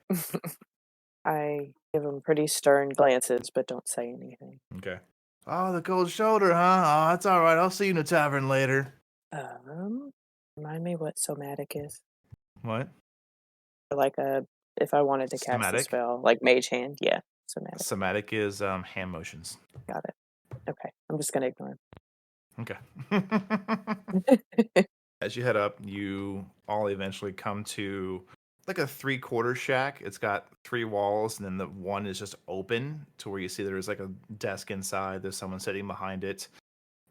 [SPEAKER 5] I give them pretty stern glances, but don't say anything.
[SPEAKER 3] Okay. Oh, the cold shoulder, huh? Oh, that's all right. I'll see you in the tavern later.
[SPEAKER 5] Remind me what somatic is.
[SPEAKER 3] What?
[SPEAKER 5] Like if I wanted to cast a
[SPEAKER 3] Somatic?
[SPEAKER 5] spell, like Mage Hand, yeah, somatic.
[SPEAKER 3] Somatic is hand motions.
[SPEAKER 5] Got it. Okay, I'm just gonna ignore
[SPEAKER 3] Okay.
[SPEAKER 5] him.
[SPEAKER 3] As you head up, you all eventually come to like a 3/4 shack. It's got 3 walls, and then the one is just open to where you see there's like a desk inside. There's someone sitting behind it.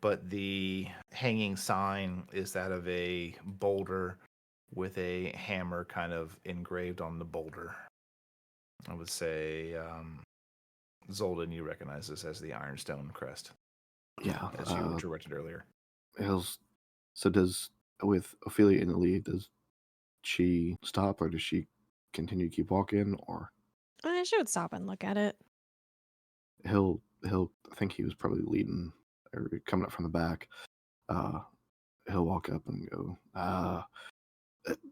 [SPEAKER 3] But the hanging sign is that of a boulder with a hammer kind of engraved on the boulder. I would say, Zoldin, you recognize this as the Ironstone crest.
[SPEAKER 4] Yeah.
[SPEAKER 3] As you were directed earlier.
[SPEAKER 4] So does, with Ophelia in the lead, does she stop or does she continue to keep walking, or
[SPEAKER 1] She would stop and look at it.
[SPEAKER 4] he'll I think he was probably leading or coming up from the back. He'll walk up and go,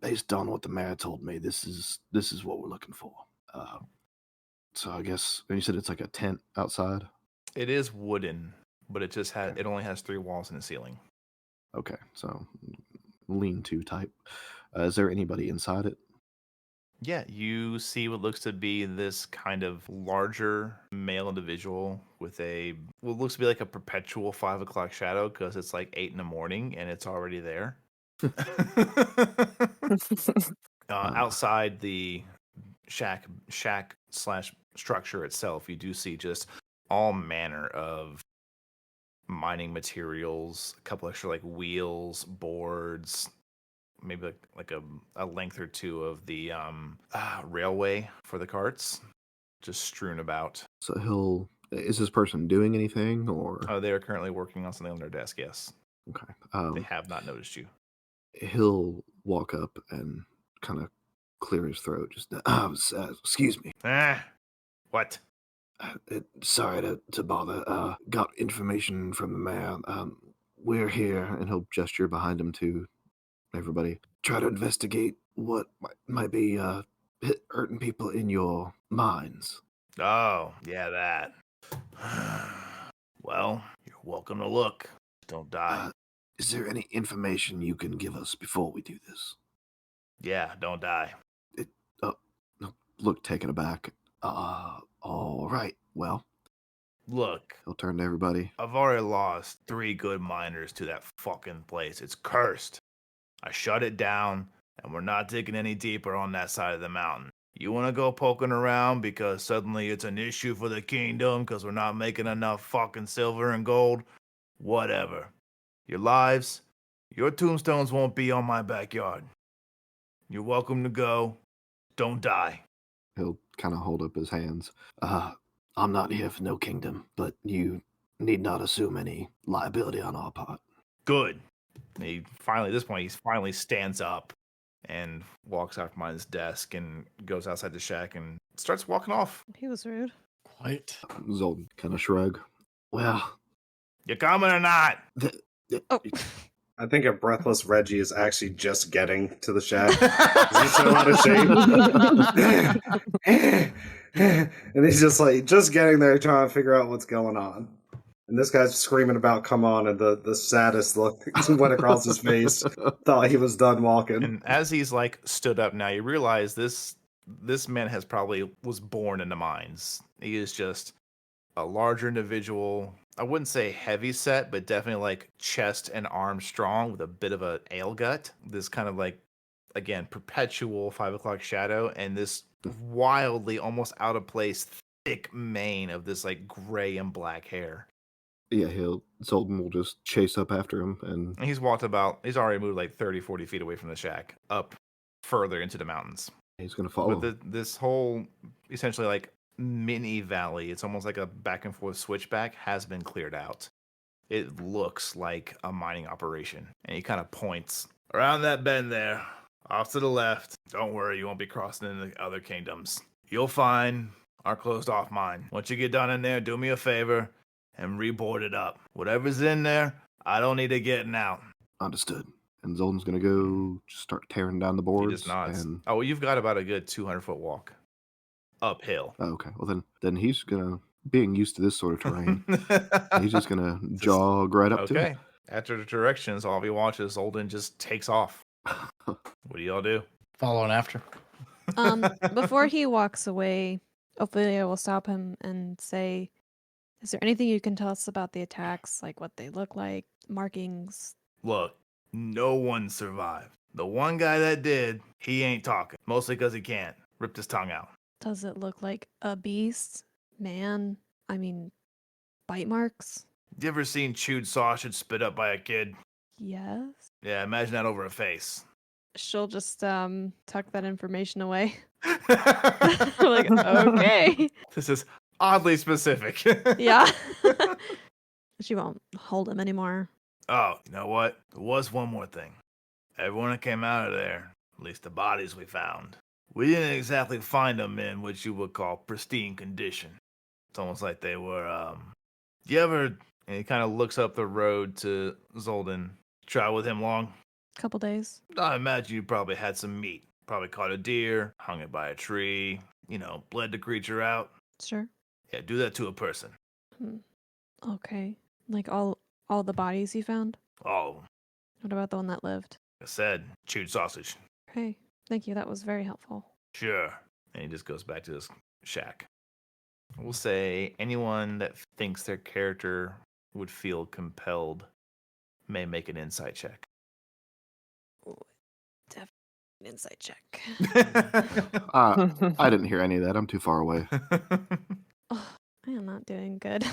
[SPEAKER 4] based on what the mayor told me, this is what we're looking for. So I guess, and you said it's like a tent outside?
[SPEAKER 3] It is wooden, but it just has
[SPEAKER 4] Okay.
[SPEAKER 3] it only has 3 walls and a ceiling.
[SPEAKER 4] Okay, so lean-to type. Is there anybody inside it?
[SPEAKER 3] Yeah, you see what looks to be this kind of larger male individual with what looks to be like a perpetual 5 o'clock shadow because it's like 8 in the morning and it's already there. Outside the shack / structure itself, you do see just all manner of mining materials, a couple extra like wheels, boards, maybe like a length or 2 of the railway for the carts just strewn about.
[SPEAKER 4] So is this person doing anything, or?
[SPEAKER 3] They are currently working on something on their desk, yes.
[SPEAKER 4] Okay.
[SPEAKER 3] They have not noticed you.
[SPEAKER 4] He'll walk up and kind of clear his throat. Just, excuse me.
[SPEAKER 3] What?
[SPEAKER 4] Sorry to bother. Got information from the mayor. We're here, and he'll gesture behind him to everybody. Try to investigate what might be hurting people in your mines.
[SPEAKER 3] Oh, yeah, that. Well, you're welcome to look. Don't die.
[SPEAKER 4] Is there any information you can give us before we do this?
[SPEAKER 3] Yeah, don't die.
[SPEAKER 4] Look taken aback. All right. Well,
[SPEAKER 3] look.
[SPEAKER 4] He'll turn to everybody.
[SPEAKER 3] I've already lost 3 good miners to that fucking place. It's cursed. I shut it down, and we're not digging any deeper on that side of the mountain. You want to go poking around because suddenly it's an issue for the kingdom because we're not making enough fucking silver and gold? Whatever. Your lives, your tombstones won't be on my backyard. You're welcome to go. Don't die.
[SPEAKER 4] He'll kind of hold up his hands. I'm not here for no kingdom, but you need not assume any liability on our part.
[SPEAKER 3] Good. At this point, he finally stands up and walks out from his desk and goes outside the shack and starts walking off.
[SPEAKER 1] He was rude.
[SPEAKER 6] Quite.
[SPEAKER 4] Zoldin kind of shrug. Well,
[SPEAKER 3] you coming or not?
[SPEAKER 1] Oh.
[SPEAKER 7] I think a breathless Reggie is actually just getting to the shack. He's so out of shape. And he's just getting there trying to figure out what's going on. And this guy's screaming about come on, and the saddest look went across his face. Thought he was done walking.
[SPEAKER 3] And as he's stood up now, you realize this man was born in the mines. He is just a larger individual. I wouldn't say heavy set, but definitely chest and arm strong with a bit of a ale gut. This kind of again, perpetual 5 o'clock shadow, and this wildly almost out of place thick mane of this gray and black hair.
[SPEAKER 4] Yeah, Zoldin will just chase up after him, and
[SPEAKER 3] he's already moved 30, 40 feet away from the shack, up further into the mountains.
[SPEAKER 4] He's gonna follow.
[SPEAKER 3] But this whole essentially mini valley, it's almost like a back and forth switchback, has been cleared out. It looks like a mining operation, and he kind of points around that bend there, off to the left. Don't worry, you won't be crossing into other kingdoms. You'll find our closed-off mine. Once you get done in there, do me a favor and reboard it up. Whatever's in there, I don't need it getting out.
[SPEAKER 4] Understood. And Zoldin's gonna go start tearing down the boards.
[SPEAKER 3] He just nods.
[SPEAKER 4] And...
[SPEAKER 3] Oh, well, you've got about a good 200-foot walk uphill.
[SPEAKER 4] Oh, okay. Well, then he's gonna, being used to this sort of terrain, he's just gonna jog right up to it.
[SPEAKER 3] Okay. After the directions, all he watches, Zoldin just takes off. What do y'all do?
[SPEAKER 6] Following after.
[SPEAKER 1] Before he walks away, Ophelia will stop him and say, "Is there anything you can tell us about the attacks, like what they look like, markings?"
[SPEAKER 3] Look, no one survived. The one guy that did, he ain't talking. Mostly because he can't. Ripped his tongue out.
[SPEAKER 1] Does it look like a beast? Man? I mean, bite marks?
[SPEAKER 3] You ever seen chewed sausage spit up by a kid?
[SPEAKER 1] Yes.
[SPEAKER 3] Yeah, imagine that over a face.
[SPEAKER 1] She'll just tuck that information away. Like, okay.
[SPEAKER 3] This is oddly specific.
[SPEAKER 1] Yeah. She won't hold him anymore.
[SPEAKER 3] Oh, you know what? There was one more thing. Everyone that came out of there, at least the bodies we found, we didn't exactly find them in what you would call pristine condition. It's almost like they were, you ever, and he kind of looks up the road to Zoldin, try with him long?
[SPEAKER 1] Couple days.
[SPEAKER 3] I imagine you probably had some meat. Probably caught a deer, hung it by a tree, bled the creature out.
[SPEAKER 1] Sure.
[SPEAKER 3] Yeah, do that to a person.
[SPEAKER 1] Okay. Like all the bodies you found?
[SPEAKER 3] All of them.
[SPEAKER 1] What about the one that lived?
[SPEAKER 3] Like I said, chewed sausage.
[SPEAKER 1] Okay. Thank you. That was very helpful.
[SPEAKER 3] Sure. And he just goes back to his shack. We'll say anyone that thinks their character would feel compelled may make an insight check.
[SPEAKER 1] Definitely an insight check.
[SPEAKER 4] I didn't hear any of that. I'm too far away.
[SPEAKER 1] Oh, I am not doing good.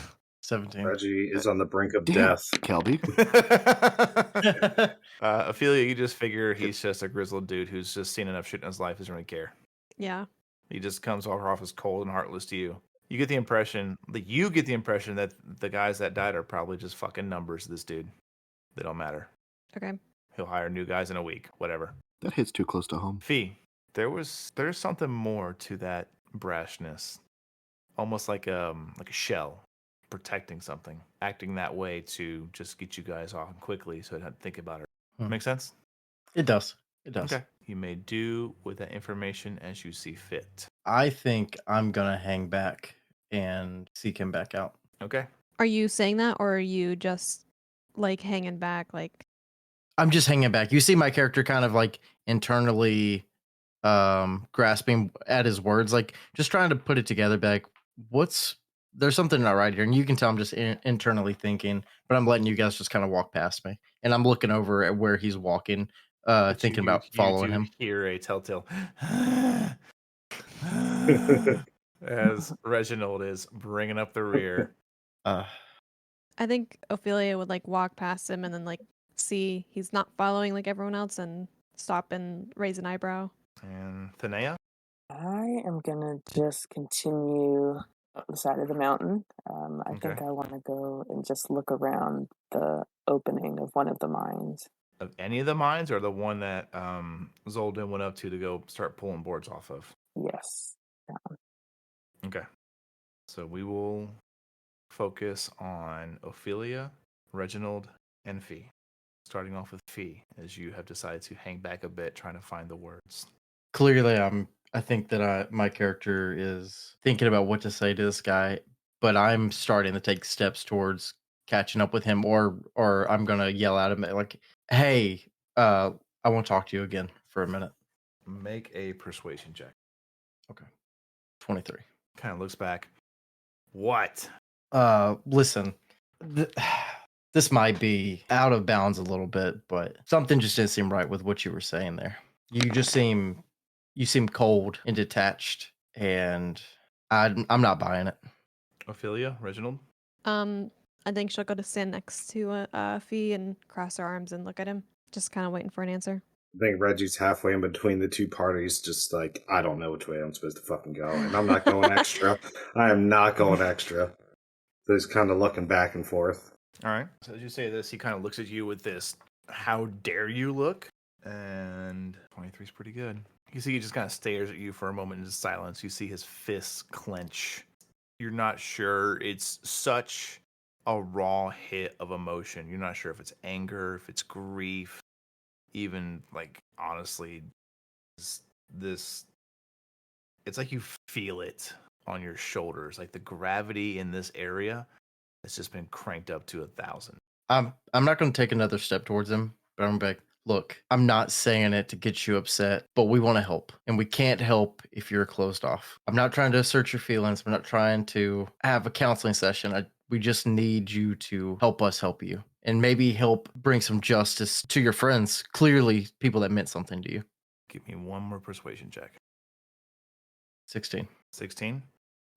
[SPEAKER 6] 17.
[SPEAKER 7] Reggie is on the brink of
[SPEAKER 4] Damn,
[SPEAKER 7] death.
[SPEAKER 4] Kelby.
[SPEAKER 3] Ophelia, you just figure he's just a grizzled dude who's just seen enough shit in his life, doesn't really care.
[SPEAKER 1] Yeah.
[SPEAKER 3] He just comes off as cold and heartless to you. You get the impression that the guys that died are probably just fucking numbers to this dude. They don't matter.
[SPEAKER 1] Okay.
[SPEAKER 3] He'll hire new guys in a week, whatever.
[SPEAKER 4] That hits too close to home.
[SPEAKER 3] Fee, there's something more to that brashness. Almost like a shell protecting something, acting that way to just get you guys off quickly so I don't think about it. Make sense?
[SPEAKER 6] It does. It does.
[SPEAKER 3] Okay. You may do with that information as you see fit.
[SPEAKER 6] I think I'm going to hang back and seek him back out.
[SPEAKER 3] Okay.
[SPEAKER 1] Are you saying that, or are you just like hanging back? Like,
[SPEAKER 6] I'm just hanging back. You see my character kind of like internally grasping at his words, like just trying to put it together, like there's something not right here. And you can tell I'm just internally thinking, but I'm letting you guys just kind of walk past me. And I'm looking over at where he's walking, thinking about following him.
[SPEAKER 3] Hear a telltale as Reginald is bringing up the rear.
[SPEAKER 1] I think Ophelia would like walk past him and then like see he's not following like everyone else and stop and raise an eyebrow.
[SPEAKER 3] And Thunea?
[SPEAKER 5] I am gonna just continue up the side of the mountain. I think I want to go and just look around the opening of one of the mines.
[SPEAKER 3] Of any of the mines, or the one that Zoldin went up to go start pulling boards off of?
[SPEAKER 5] Yes.
[SPEAKER 3] Okay. So we will focus on Ophelia, Reginald, and Fee. Starting off with Fee, as you have decided to hang back a bit, trying to find the words.
[SPEAKER 6] Clearly, I think that my character is thinking about what to say to this guy, but I'm starting to take steps towards catching up with him, or I'm gonna yell at him like, "Hey, I want to talk to you again for a minute."
[SPEAKER 3] Make a persuasion check.
[SPEAKER 6] Okay, 23.
[SPEAKER 3] Kind of looks back. What?
[SPEAKER 6] Listen, this might be out of bounds a little bit, but something just didn't seem right with what you were saying there. You seem cold and detached, and I'm not buying it.
[SPEAKER 3] Ophelia, Reginald?
[SPEAKER 1] I think she'll go to stand next to Fee and cross her arms and look at him, just kind of waiting for an answer.
[SPEAKER 7] I think Reggie's halfway in between the two parties, just like, I don't know which way I'm supposed to fucking go, and I'm not going extra. I am not going extra. So he's kind of looking back and forth.
[SPEAKER 3] All right. So as you say this, he kind of looks at you with this, how dare you look? And 23 is pretty good. You see he just kind of stares at you for a moment in silence. You see his fists clench. You're not sure. It's such a raw hit of emotion. You're not sure if it's anger, if it's grief, even like honestly, this it's like you feel it on your shoulders. Like the gravity in this area has just been cranked up to 1,000.
[SPEAKER 6] I'm not going to take another step towards him, but I'm like, look, I'm not saying it to get you upset, but we want to help, and we can't help if you're closed off. I'm not trying to assert your feelings. I'm not trying to have a counseling session. We just need you to help us help you, and maybe help bring some justice to your friends. Clearly, people that meant something to you.
[SPEAKER 3] Give me one more persuasion check.
[SPEAKER 6] 16.
[SPEAKER 3] 16?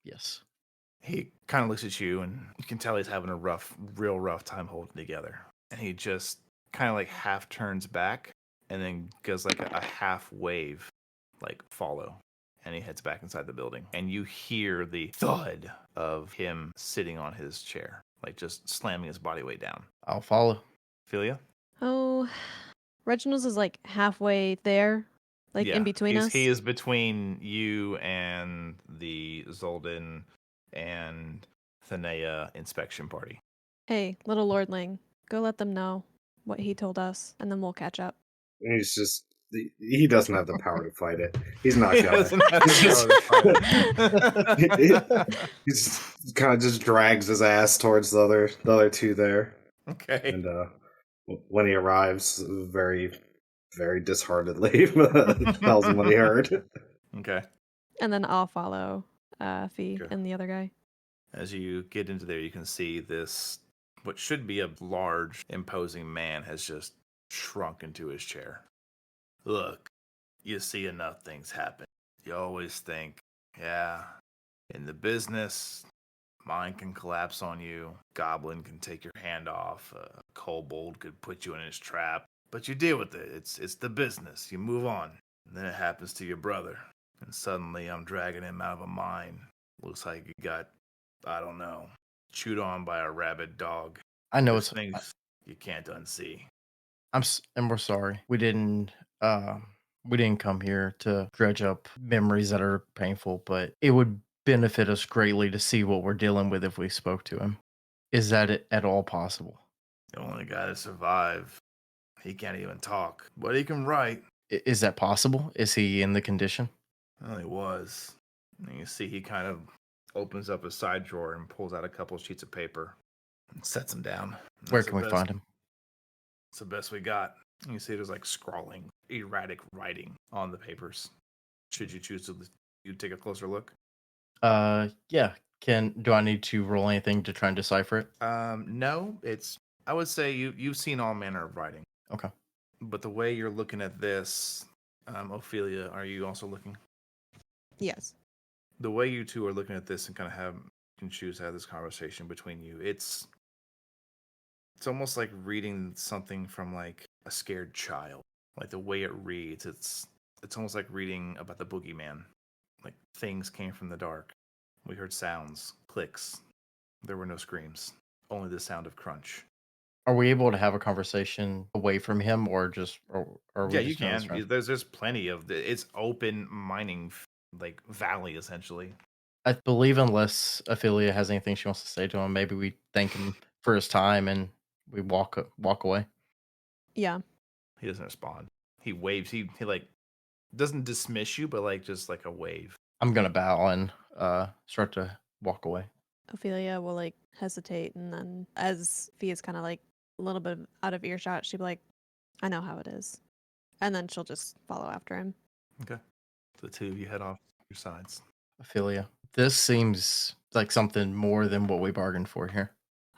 [SPEAKER 6] Yes.
[SPEAKER 3] He kind of looks at you, and you can tell he's having a real rough time holding together. And he just kind of like half turns back and then goes like a half wave, like follow. And he heads back inside the building. And you hear the thud of him sitting on his chair, like just slamming his body weight down.
[SPEAKER 6] I'll follow.
[SPEAKER 3] Ophelia?
[SPEAKER 1] Oh, Reginald's is like halfway there, like in between us.
[SPEAKER 3] He is between you and the Zoldin and Thunea inspection party.
[SPEAKER 1] Hey, little lordling, go let them know what he told us, and then we'll catch up.
[SPEAKER 7] He's just, he doesn't have the power to fight it. He's not
[SPEAKER 3] He
[SPEAKER 7] gonna.
[SPEAKER 3] doesn't have the power to fight it.
[SPEAKER 7] He just kind of just drags his ass towards the other two there.
[SPEAKER 3] Okay.
[SPEAKER 7] And when he arrives, very, very disheartedly, tells him what he heard.
[SPEAKER 3] Okay.
[SPEAKER 1] And then I'll follow Fee
[SPEAKER 3] Sure.
[SPEAKER 1] and the other guy.
[SPEAKER 3] As you get into there, you can see this, what should be a large, imposing man has just shrunk into his chair. Look, you see enough things happen. You always think, yeah, in the business, mine can collapse on you. Goblin can take your hand off. A kobold could put you in his trap. But you deal with it. It's the business. You move on. And then it happens to your brother. And suddenly I'm dragging him out of a mine. Looks like he got, I don't know, chewed on by a rabid dog.
[SPEAKER 6] I know
[SPEAKER 3] There's
[SPEAKER 6] it's
[SPEAKER 3] things you can't unsee.
[SPEAKER 6] and we're sorry. We didn't come here to dredge up memories that are painful, but it would benefit us greatly to see what we're dealing with if we spoke to him. Is that at all possible?
[SPEAKER 3] The only guy to survive. He can't even talk, but he can write.
[SPEAKER 6] Is that possible? Is he in the condition?
[SPEAKER 3] Well, he was. And you see he kind of opens up his side drawer and pulls out a couple sheets of paper and sets them down.
[SPEAKER 6] Where can we find him?
[SPEAKER 3] It's the best we got. And you see there's like scrawling, erratic writing on the papers. Should you choose to take a closer look?
[SPEAKER 6] Yeah. Do I need to roll anything to try and decipher it?
[SPEAKER 3] No, I would say you've seen all manner of writing.
[SPEAKER 6] Okay.
[SPEAKER 3] But the way you're looking at this, Ophelia, are you also looking?
[SPEAKER 1] Yes.
[SPEAKER 3] The way you two are looking at this and kind of can choose to have this conversation between you, it's almost like reading something from like a scared child. Like the way it reads, it's almost like reading about the boogeyman. Like things came from the dark. We heard sounds, clicks. There were no screams, only the sound of crunch.
[SPEAKER 6] Are we able to have a conversation away from him, or just? Or
[SPEAKER 3] Yeah, you can. There's plenty of it's open mining, like valley essentially.
[SPEAKER 6] I believe unless Ophelia has anything she wants to say to him, maybe we thank him for his time and we walk away.
[SPEAKER 1] Yeah.
[SPEAKER 3] He doesn't respond. He waves. He like doesn't dismiss you, but like just like a wave.
[SPEAKER 6] I'm gonna bow and start to walk away.
[SPEAKER 1] Ophelia will like hesitate, and then as Fee is kind of like a little bit out of earshot, she'll be like, I know how it is. And then she'll just follow after him.
[SPEAKER 3] Okay. The two of you head off your sides.
[SPEAKER 6] Ophelia, this seems like something more than what we bargained for here.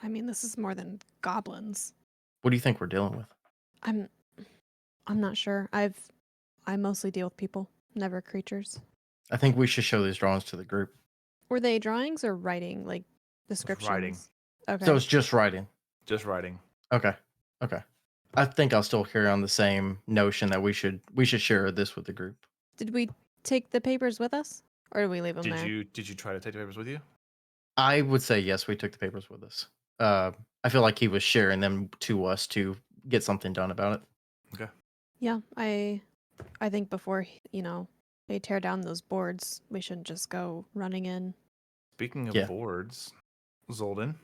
[SPEAKER 1] I mean, this is more than goblins.
[SPEAKER 6] What do you think we're dealing with?
[SPEAKER 1] I'm not sure. I mostly deal with people, never creatures.
[SPEAKER 6] I think we should show these drawings to the group.
[SPEAKER 1] Were they drawings or writing, like descriptions?
[SPEAKER 3] Writing.
[SPEAKER 1] Okay.
[SPEAKER 6] So it's just writing.
[SPEAKER 3] Just writing.
[SPEAKER 6] Okay. I think I'll still carry on the same notion that we should share this with the group.
[SPEAKER 1] Did we take the papers with us, or did we leave them there?
[SPEAKER 3] Did you try to take the papers with you?
[SPEAKER 6] I would say yes. We took the papers with us. I feel like he was sharing them to us to get something done about it.
[SPEAKER 3] Okay.
[SPEAKER 1] Yeah, I I think before, they tear down those boards, we shouldn't just go running in.
[SPEAKER 3] Speaking of
[SPEAKER 6] Yeah.
[SPEAKER 3] boards, Zoldin,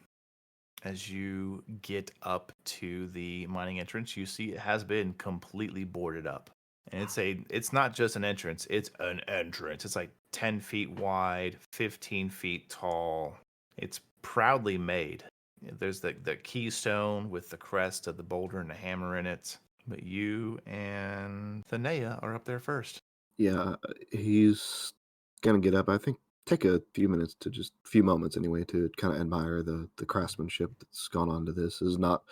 [SPEAKER 3] as you get up to the mining entrance, you see it has been completely boarded up. And it's not just an entrance, it's an entrance. It's like 10 feet wide, 15 feet tall. It's proudly made. There's the keystone with the crest of the boulder and a hammer in it. But you and Thunea are up there first.
[SPEAKER 4] Yeah, he's gonna get up. I think take a few moments anyway, to kind of admire the craftsmanship that's gone on to this. This is not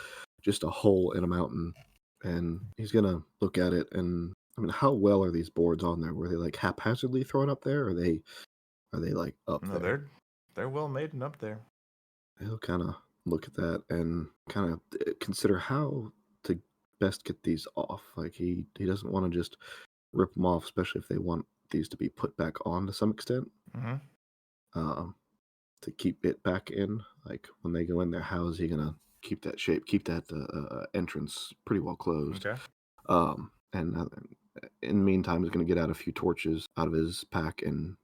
[SPEAKER 4] just a hole in a mountain, and he's gonna look at it. And I mean, how well are these boards on there? Were they like haphazardly thrown up there? Or are they like up
[SPEAKER 3] No,
[SPEAKER 4] there?
[SPEAKER 3] they're well made and up there.
[SPEAKER 4] He'll kind of look at that and kind of consider how to best get these off. Like he doesn't want to just rip them off, especially if they want these to be put back on to some extent.
[SPEAKER 3] Mm-hmm.
[SPEAKER 4] To keep it back in, like when they go in there, how is he gonna keep that shape, keep that entrance pretty well closed?
[SPEAKER 3] Okay.
[SPEAKER 4] And in the meantime, he's gonna get out a few torches out of his pack and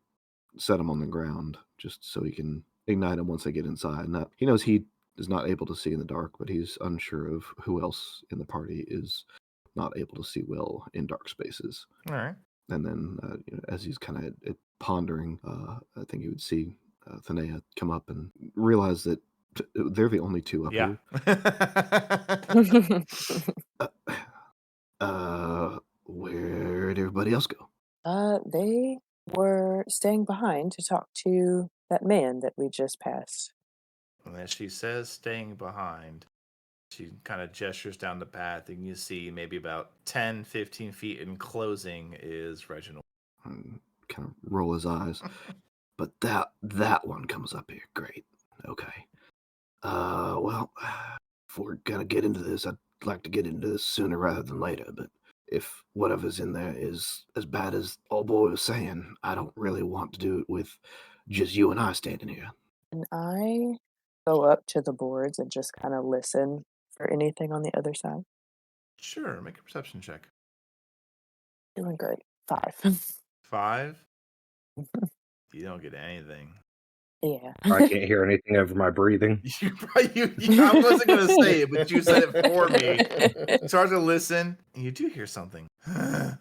[SPEAKER 4] set them on the ground, just so he can ignite them once they get inside. Now, he knows he is not able to see in the dark, but he's unsure of who else in the party is not able to see well in dark spaces.
[SPEAKER 3] All right.
[SPEAKER 4] And then, as he's kind of pondering, I think he would see Thunea come up and realize that they're the only two up here. Where'd everybody else go?
[SPEAKER 5] They were staying behind to talk to that man that we just passed.
[SPEAKER 3] And as she says staying behind, she kind of gestures down the path, and you see maybe about 10, 15 feet in closing is Reginald.
[SPEAKER 4] And kind of roll his eyes. But that one comes up here. Great. Okay. Well, if we're gonna get into this, I'd like to get into this sooner rather than later, but if whatever's in there is as bad as old boy was saying, I don't really want to do it with just you and I standing here.
[SPEAKER 5] And I go up to the boards and just kind of listen for anything on the other side.
[SPEAKER 3] Sure, make a perception check.
[SPEAKER 5] Doing great. 5.
[SPEAKER 3] 5? You don't get anything.
[SPEAKER 5] Yeah.
[SPEAKER 7] I can't hear anything over my breathing.
[SPEAKER 3] I wasn't going to say it, but you said it for me. You start to listen, and you do hear something. And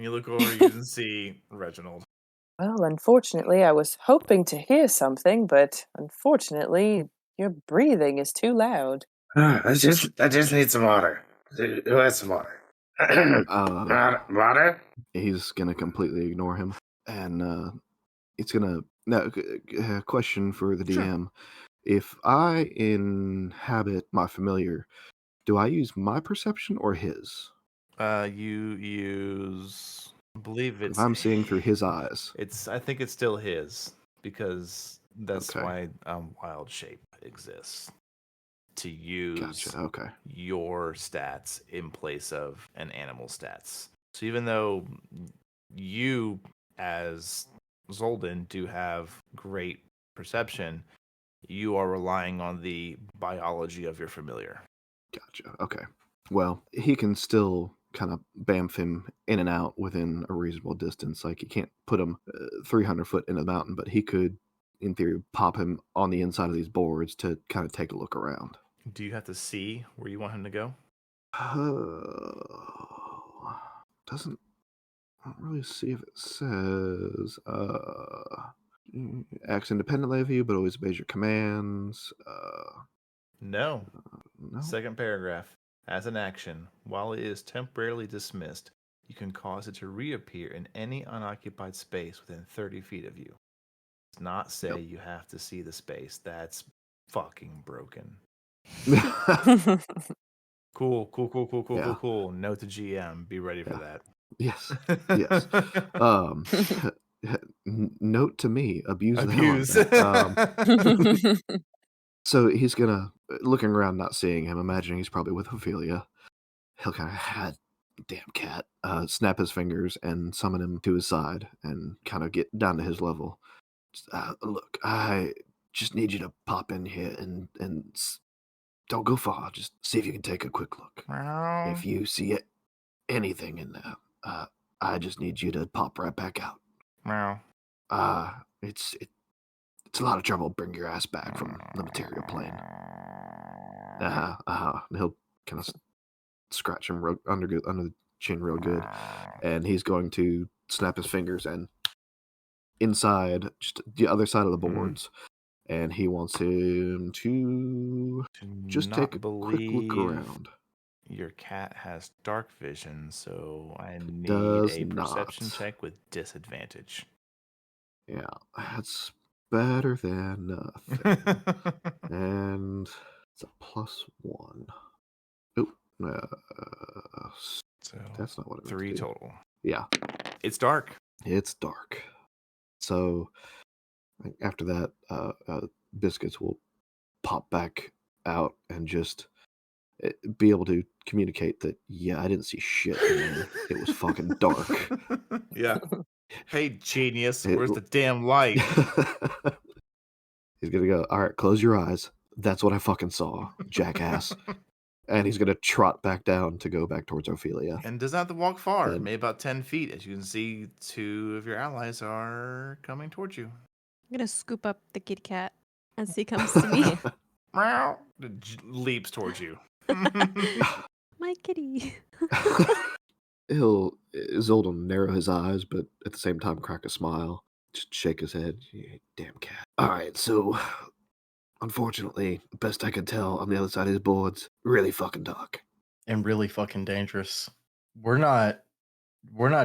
[SPEAKER 3] you look over, you can see Reginald.
[SPEAKER 5] Well, unfortunately, I was hoping to hear something, but unfortunately, your breathing is too loud.
[SPEAKER 7] I just need some water. Who has some water? Water?
[SPEAKER 4] He's gonna completely ignore him, and it's gonna question for the DM. Sure. If I inhabit my familiar, do I use my perception or his?
[SPEAKER 3] You use, I believe it's.
[SPEAKER 4] If I'm seeing through his eyes.
[SPEAKER 3] I think it's still his, because that's why Wild Shape exists. To use your stats in place of an animal stats. So even though you, as Zoldin, do have great perception, you are relying on the biology of your familiar.
[SPEAKER 4] Gotcha. Okay. Well, he can still kind of bamf him in and out within a reasonable distance. Like, you can't put him 300 foot in the mountain, but he could, in theory, pop him on the inside of these boards to kind of take a look around.
[SPEAKER 3] Do you have to see where you want him to go?
[SPEAKER 4] Doesn't. I don't really see if it says. Acts independently of you, but always obeys your commands.
[SPEAKER 3] No. Second paragraph. As an action, while it is temporarily dismissed, you can cause it to reappear in any unoccupied space within 30 feet of you. It does not say you have to see the space. That's fucking broken. Cool. Note to GM. Be ready for that.
[SPEAKER 4] Yes. Note to me. Abuse. So he's gonna, looking around, not seeing him, imagining he's probably with Ophelia. He'll kind of, damn cat, snap his fingers and summon him to his side and kind of get down to his level. Look, I just need you to pop in here and don't go far. Just see if you can take a quick look. If you see anything in there, I just need you to pop right back out.
[SPEAKER 3] Meow.
[SPEAKER 4] It's a lot of trouble bring your ass back from the material plane. And he'll kind of scratch him under the chin real good, and he's going to snap his fingers and inside, just the other side of the boards, and he wants him to just take a quick look around.
[SPEAKER 3] Your cat has dark vision, so I need
[SPEAKER 4] Does
[SPEAKER 3] a perception
[SPEAKER 4] not.
[SPEAKER 3] check with disadvantage.
[SPEAKER 4] Yeah, that's better than nothing. And it's a +1. Oh,
[SPEAKER 3] So
[SPEAKER 4] that's not what it meant
[SPEAKER 3] 3
[SPEAKER 4] to do.
[SPEAKER 3] total.
[SPEAKER 4] Yeah,
[SPEAKER 3] It's dark.
[SPEAKER 4] it's dark. So after that, Biscuits will pop back out and just be able to communicate that, yeah, I didn't see shit in there. It was fucking dark.
[SPEAKER 3] Yeah. Hey, genius,
[SPEAKER 4] It-
[SPEAKER 3] where's the damn light?
[SPEAKER 4] He's gonna go, all right, close your eyes. That's what I fucking saw, jackass. And he's gonna trot back down to go back towards Ophelia.
[SPEAKER 3] And does not have to walk far,
[SPEAKER 4] Then-
[SPEAKER 3] maybe about 10 feet. As you can see, 2 of your allies are coming towards you.
[SPEAKER 1] I'm gonna scoop up the kitty cat as he comes to me.
[SPEAKER 3] Meow. Leaps towards you.
[SPEAKER 1] My kitty.
[SPEAKER 4] Zoldin narrow his eyes, but at the same time crack a smile. Just shake his head. You damn cat. All right, so unfortunately, the best I could tell on the other side of his boards, really fucking dark.
[SPEAKER 6] And really fucking dangerous. We're not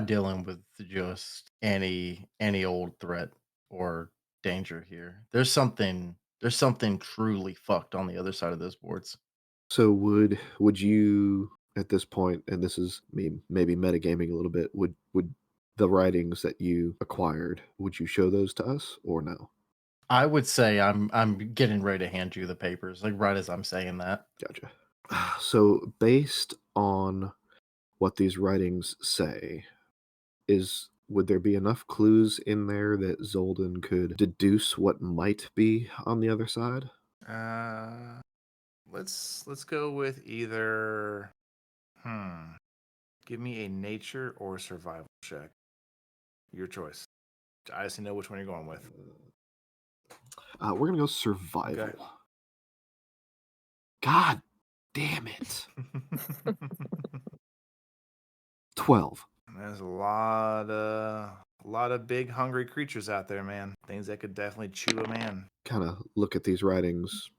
[SPEAKER 6] dealing with just any old threat or danger here. There's something truly fucked on the other side of those boards.
[SPEAKER 4] So would you at this point, and this is me maybe metagaming a little bit, would the writings that you acquired, would you show those to us or no?
[SPEAKER 6] I would say I'm getting ready to hand you the papers, like right as I'm saying that.
[SPEAKER 4] Gotcha. So based on what these writings say, would there be enough clues in there that Zoldin could deduce what might be on the other side?
[SPEAKER 3] Let's go with either. Give me a nature or survival check. Your choice. I just know which one you're going with.
[SPEAKER 4] We're gonna go survival.
[SPEAKER 3] Okay.
[SPEAKER 4] God damn it! 12.
[SPEAKER 3] There's a lot of big hungry creatures out there, man. Things that could definitely chew a man.
[SPEAKER 4] Kind of look at these writings,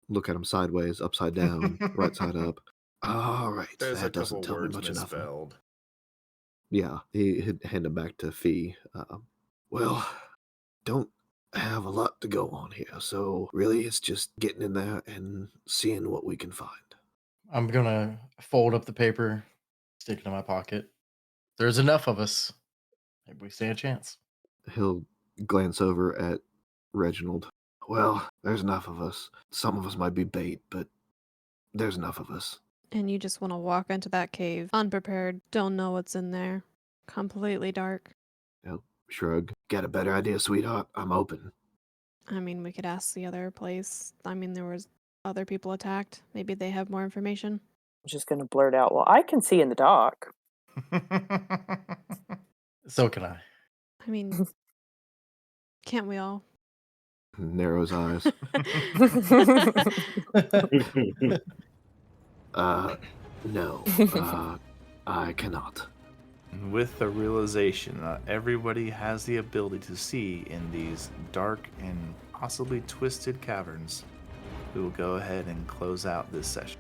[SPEAKER 4] look at them sideways, upside down, right side up. All right,
[SPEAKER 3] There's
[SPEAKER 4] that
[SPEAKER 3] a couple
[SPEAKER 4] doesn't tell me
[SPEAKER 3] words
[SPEAKER 4] much enough.
[SPEAKER 3] misspelled.
[SPEAKER 4] Yeah, he'd hand them back to Fee. Well, don't have a lot to go on here, so really it's just getting in there and seeing what we can find.
[SPEAKER 6] I'm gonna fold up the paper, stick it in my pocket. There's enough of us. Maybe we stand a chance.
[SPEAKER 4] He'll glance over at Reginald. Well, there's enough of us. Some of us might be bait, but there's enough of us.
[SPEAKER 1] And you just want to walk into that cave unprepared, don't know what's in there. Completely dark.
[SPEAKER 4] He'll shrug. Got a better idea, sweetheart? I'm open.
[SPEAKER 1] I mean, we could ask the other place. I mean, there was other people attacked. Maybe they have more information.
[SPEAKER 5] I'm just going to blurt out, well, I can see in the dark.
[SPEAKER 6] So can I.
[SPEAKER 1] I mean, can't we all?
[SPEAKER 4] Narrows eyes. No. I cannot.
[SPEAKER 3] With the realization that everybody has the ability to see in these dark and possibly twisted caverns, we will go ahead and close out this session.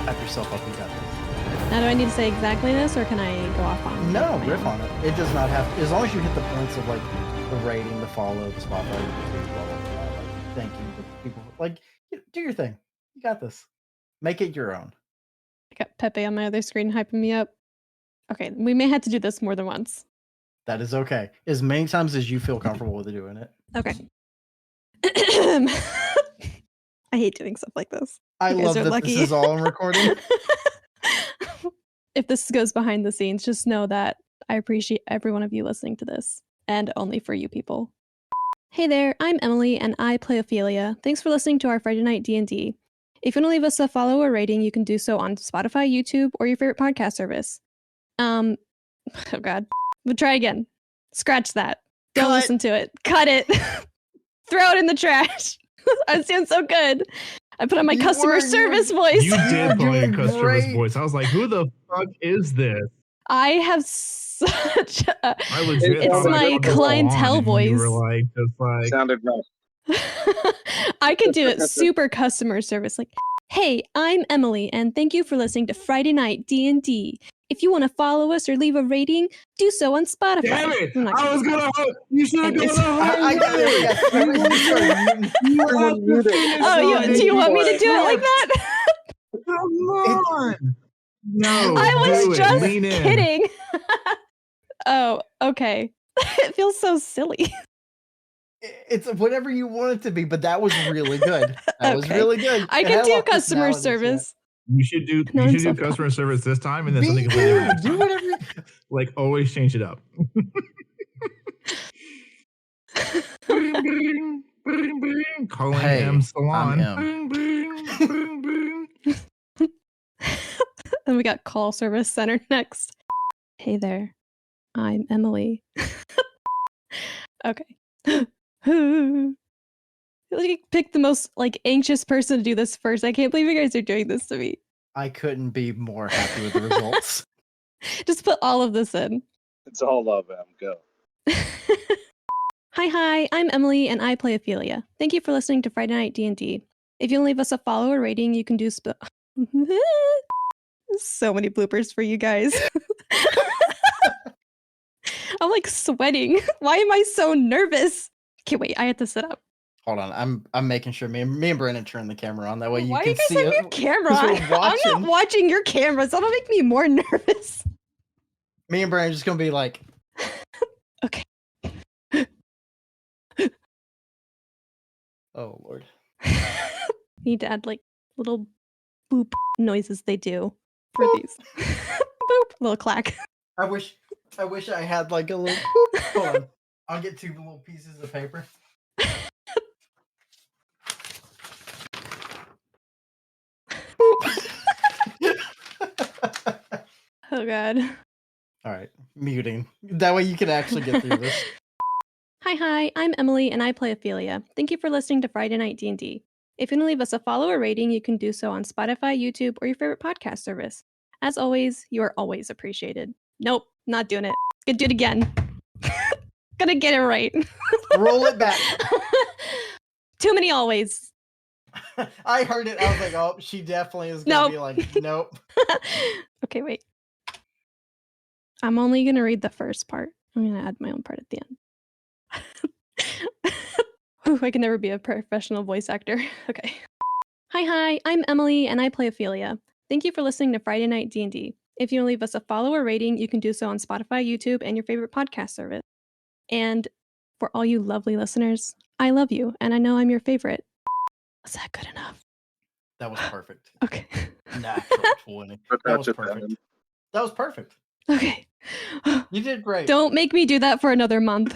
[SPEAKER 6] Hype yourself up. We got this.
[SPEAKER 1] Now, do I need to say exactly this, or can I go off on
[SPEAKER 6] No,
[SPEAKER 1] my
[SPEAKER 6] riff
[SPEAKER 1] own?
[SPEAKER 6] on it. It does not have. As long as you hit the points of like the rating, the follow, the spotlight, blah, blah, blah, like thanking the people. Like, do your thing. You got this. Make it your own.
[SPEAKER 1] I got Pepe on my other screen hyping me up. Okay, we may have to do this more than once.
[SPEAKER 6] That is okay. As many times as you feel comfortable with doing it.
[SPEAKER 1] Okay. I hate doing stuff like this.
[SPEAKER 6] I
[SPEAKER 1] You guys
[SPEAKER 6] love
[SPEAKER 1] are
[SPEAKER 6] that
[SPEAKER 1] lucky.
[SPEAKER 6] this is all in recording.
[SPEAKER 1] If this goes behind the scenes, just know that I appreciate every one of you listening to this, and only for you people. Hey there, I'm Emily, and I play Ophelia. Thanks for listening to our Friday Night D&D. If you want to leave us a follow or rating, you can do so on Spotify, YouTube, or your favorite podcast service. Oh god. But try again. Scratch that. Don't
[SPEAKER 6] Cut.
[SPEAKER 1] listen to it. Cut it. Throw it in the trash. I sound so good. I put on my customer service voice.
[SPEAKER 2] You did put on your
[SPEAKER 6] doing
[SPEAKER 2] customer's
[SPEAKER 6] great.
[SPEAKER 2] voice. I was like, who the fuck is this?
[SPEAKER 1] I have such a...
[SPEAKER 2] I legit
[SPEAKER 1] It's
[SPEAKER 2] thought I
[SPEAKER 1] my
[SPEAKER 2] put this
[SPEAKER 1] clientele
[SPEAKER 2] on, and you were
[SPEAKER 1] voice.
[SPEAKER 2] like, just like,
[SPEAKER 8] Sounded right.
[SPEAKER 1] I can do it super customer service. Like, hey, I'm Emily, and thank you for listening to Friday Night D&D. If you want to follow us or leave a rating, do so on Spotify.
[SPEAKER 2] damn it!
[SPEAKER 1] I'm not
[SPEAKER 2] I was
[SPEAKER 1] do
[SPEAKER 2] gonna. You should have
[SPEAKER 1] Anyways.
[SPEAKER 2] gone
[SPEAKER 1] Oh, do you want me to do it like that?
[SPEAKER 2] Come on! No,
[SPEAKER 1] I
[SPEAKER 2] do
[SPEAKER 1] was
[SPEAKER 2] it.
[SPEAKER 1] just
[SPEAKER 2] Lean in.
[SPEAKER 1] kidding. Oh, okay. It feels so silly.
[SPEAKER 6] It's whatever you want it to be, but that was really good. That was
[SPEAKER 1] Okay.
[SPEAKER 6] really good.
[SPEAKER 1] I
[SPEAKER 6] It
[SPEAKER 1] can
[SPEAKER 6] had a
[SPEAKER 1] do
[SPEAKER 6] lot of
[SPEAKER 1] customer
[SPEAKER 6] personality to it.
[SPEAKER 1] service.
[SPEAKER 2] You should do.
[SPEAKER 1] No,
[SPEAKER 2] you
[SPEAKER 1] I'm
[SPEAKER 2] should
[SPEAKER 1] so
[SPEAKER 2] do customer service this time, and then
[SPEAKER 6] Be
[SPEAKER 2] something completely
[SPEAKER 6] you.
[SPEAKER 2] different.
[SPEAKER 6] Do whatever you...
[SPEAKER 2] Like always, change it up. Calling
[SPEAKER 6] Hey,
[SPEAKER 2] M Salon.
[SPEAKER 6] I'm
[SPEAKER 1] And we got call service center next. Hey there, I'm Emily. Okay. Like, pick the most anxious person to do this first. I can't believe you guys are doing this to me.
[SPEAKER 6] I couldn't be more happy with the results.
[SPEAKER 1] Just put all of this in.
[SPEAKER 8] It's all love, Em. Go.
[SPEAKER 1] Hi, I'm Emily, and I play Ophelia. Thank you for listening to Friday Night D&D. If you want to leave us a follow or rating, you can do so many bloopers for you guys. I'm sweating. Why am I so nervous? Okay, wait, I have to sit up.
[SPEAKER 6] Hold on, I'm making sure me and Brandon turn the camera on. That way you
[SPEAKER 1] Why
[SPEAKER 6] can
[SPEAKER 1] you guys
[SPEAKER 6] see
[SPEAKER 1] have
[SPEAKER 6] it.
[SPEAKER 1] your camera?
[SPEAKER 6] 'cause we're
[SPEAKER 1] I'm not
[SPEAKER 6] watching.
[SPEAKER 1] watching your cameras. That'll make me more nervous.
[SPEAKER 6] Me and Brandon are just gonna be like,
[SPEAKER 1] Okay.
[SPEAKER 6] oh Lord.
[SPEAKER 1] Need to add little boop noises they do for
[SPEAKER 6] Boop.
[SPEAKER 1] these. Boop, little clack.
[SPEAKER 6] I wish I had a little. Hold on, I'll get 2 little pieces of paper.
[SPEAKER 1] Oh god.
[SPEAKER 6] All right, muting. That way you can actually get through this.
[SPEAKER 1] Hi, I'm Emily, and I play Ophelia. Thank you for listening to Friday Night D&D. If you want to leave us a follow or rating, you can do so on Spotify, YouTube, or your favorite podcast service. As always, you are always appreciated. Nope, not doing it. Gonna do it again. Gonna get it right.
[SPEAKER 6] Roll it back.
[SPEAKER 1] Too many always.
[SPEAKER 6] I heard it. I was like, oh, she definitely is gonna be like, nope.
[SPEAKER 1] Okay, wait. I'm only gonna read the first part. I'm gonna add my own part at the end. Ooh, I can never be a professional voice actor. Okay. Hi, I'm Emily, and I play Ophelia. Thank you for listening to Friday Night D&D. If you want to leave us a follow or rating, you can do so on Spotify, YouTube, and your favorite podcast service. And for all you lovely listeners, I love you, and I know I'm your favorite. Was that good enough?
[SPEAKER 6] That was perfect.
[SPEAKER 1] Okay.
[SPEAKER 6] Natural 20. That was perfect. That was perfect.
[SPEAKER 1] Okay.
[SPEAKER 6] You did great.
[SPEAKER 1] Don't make me do that for another month.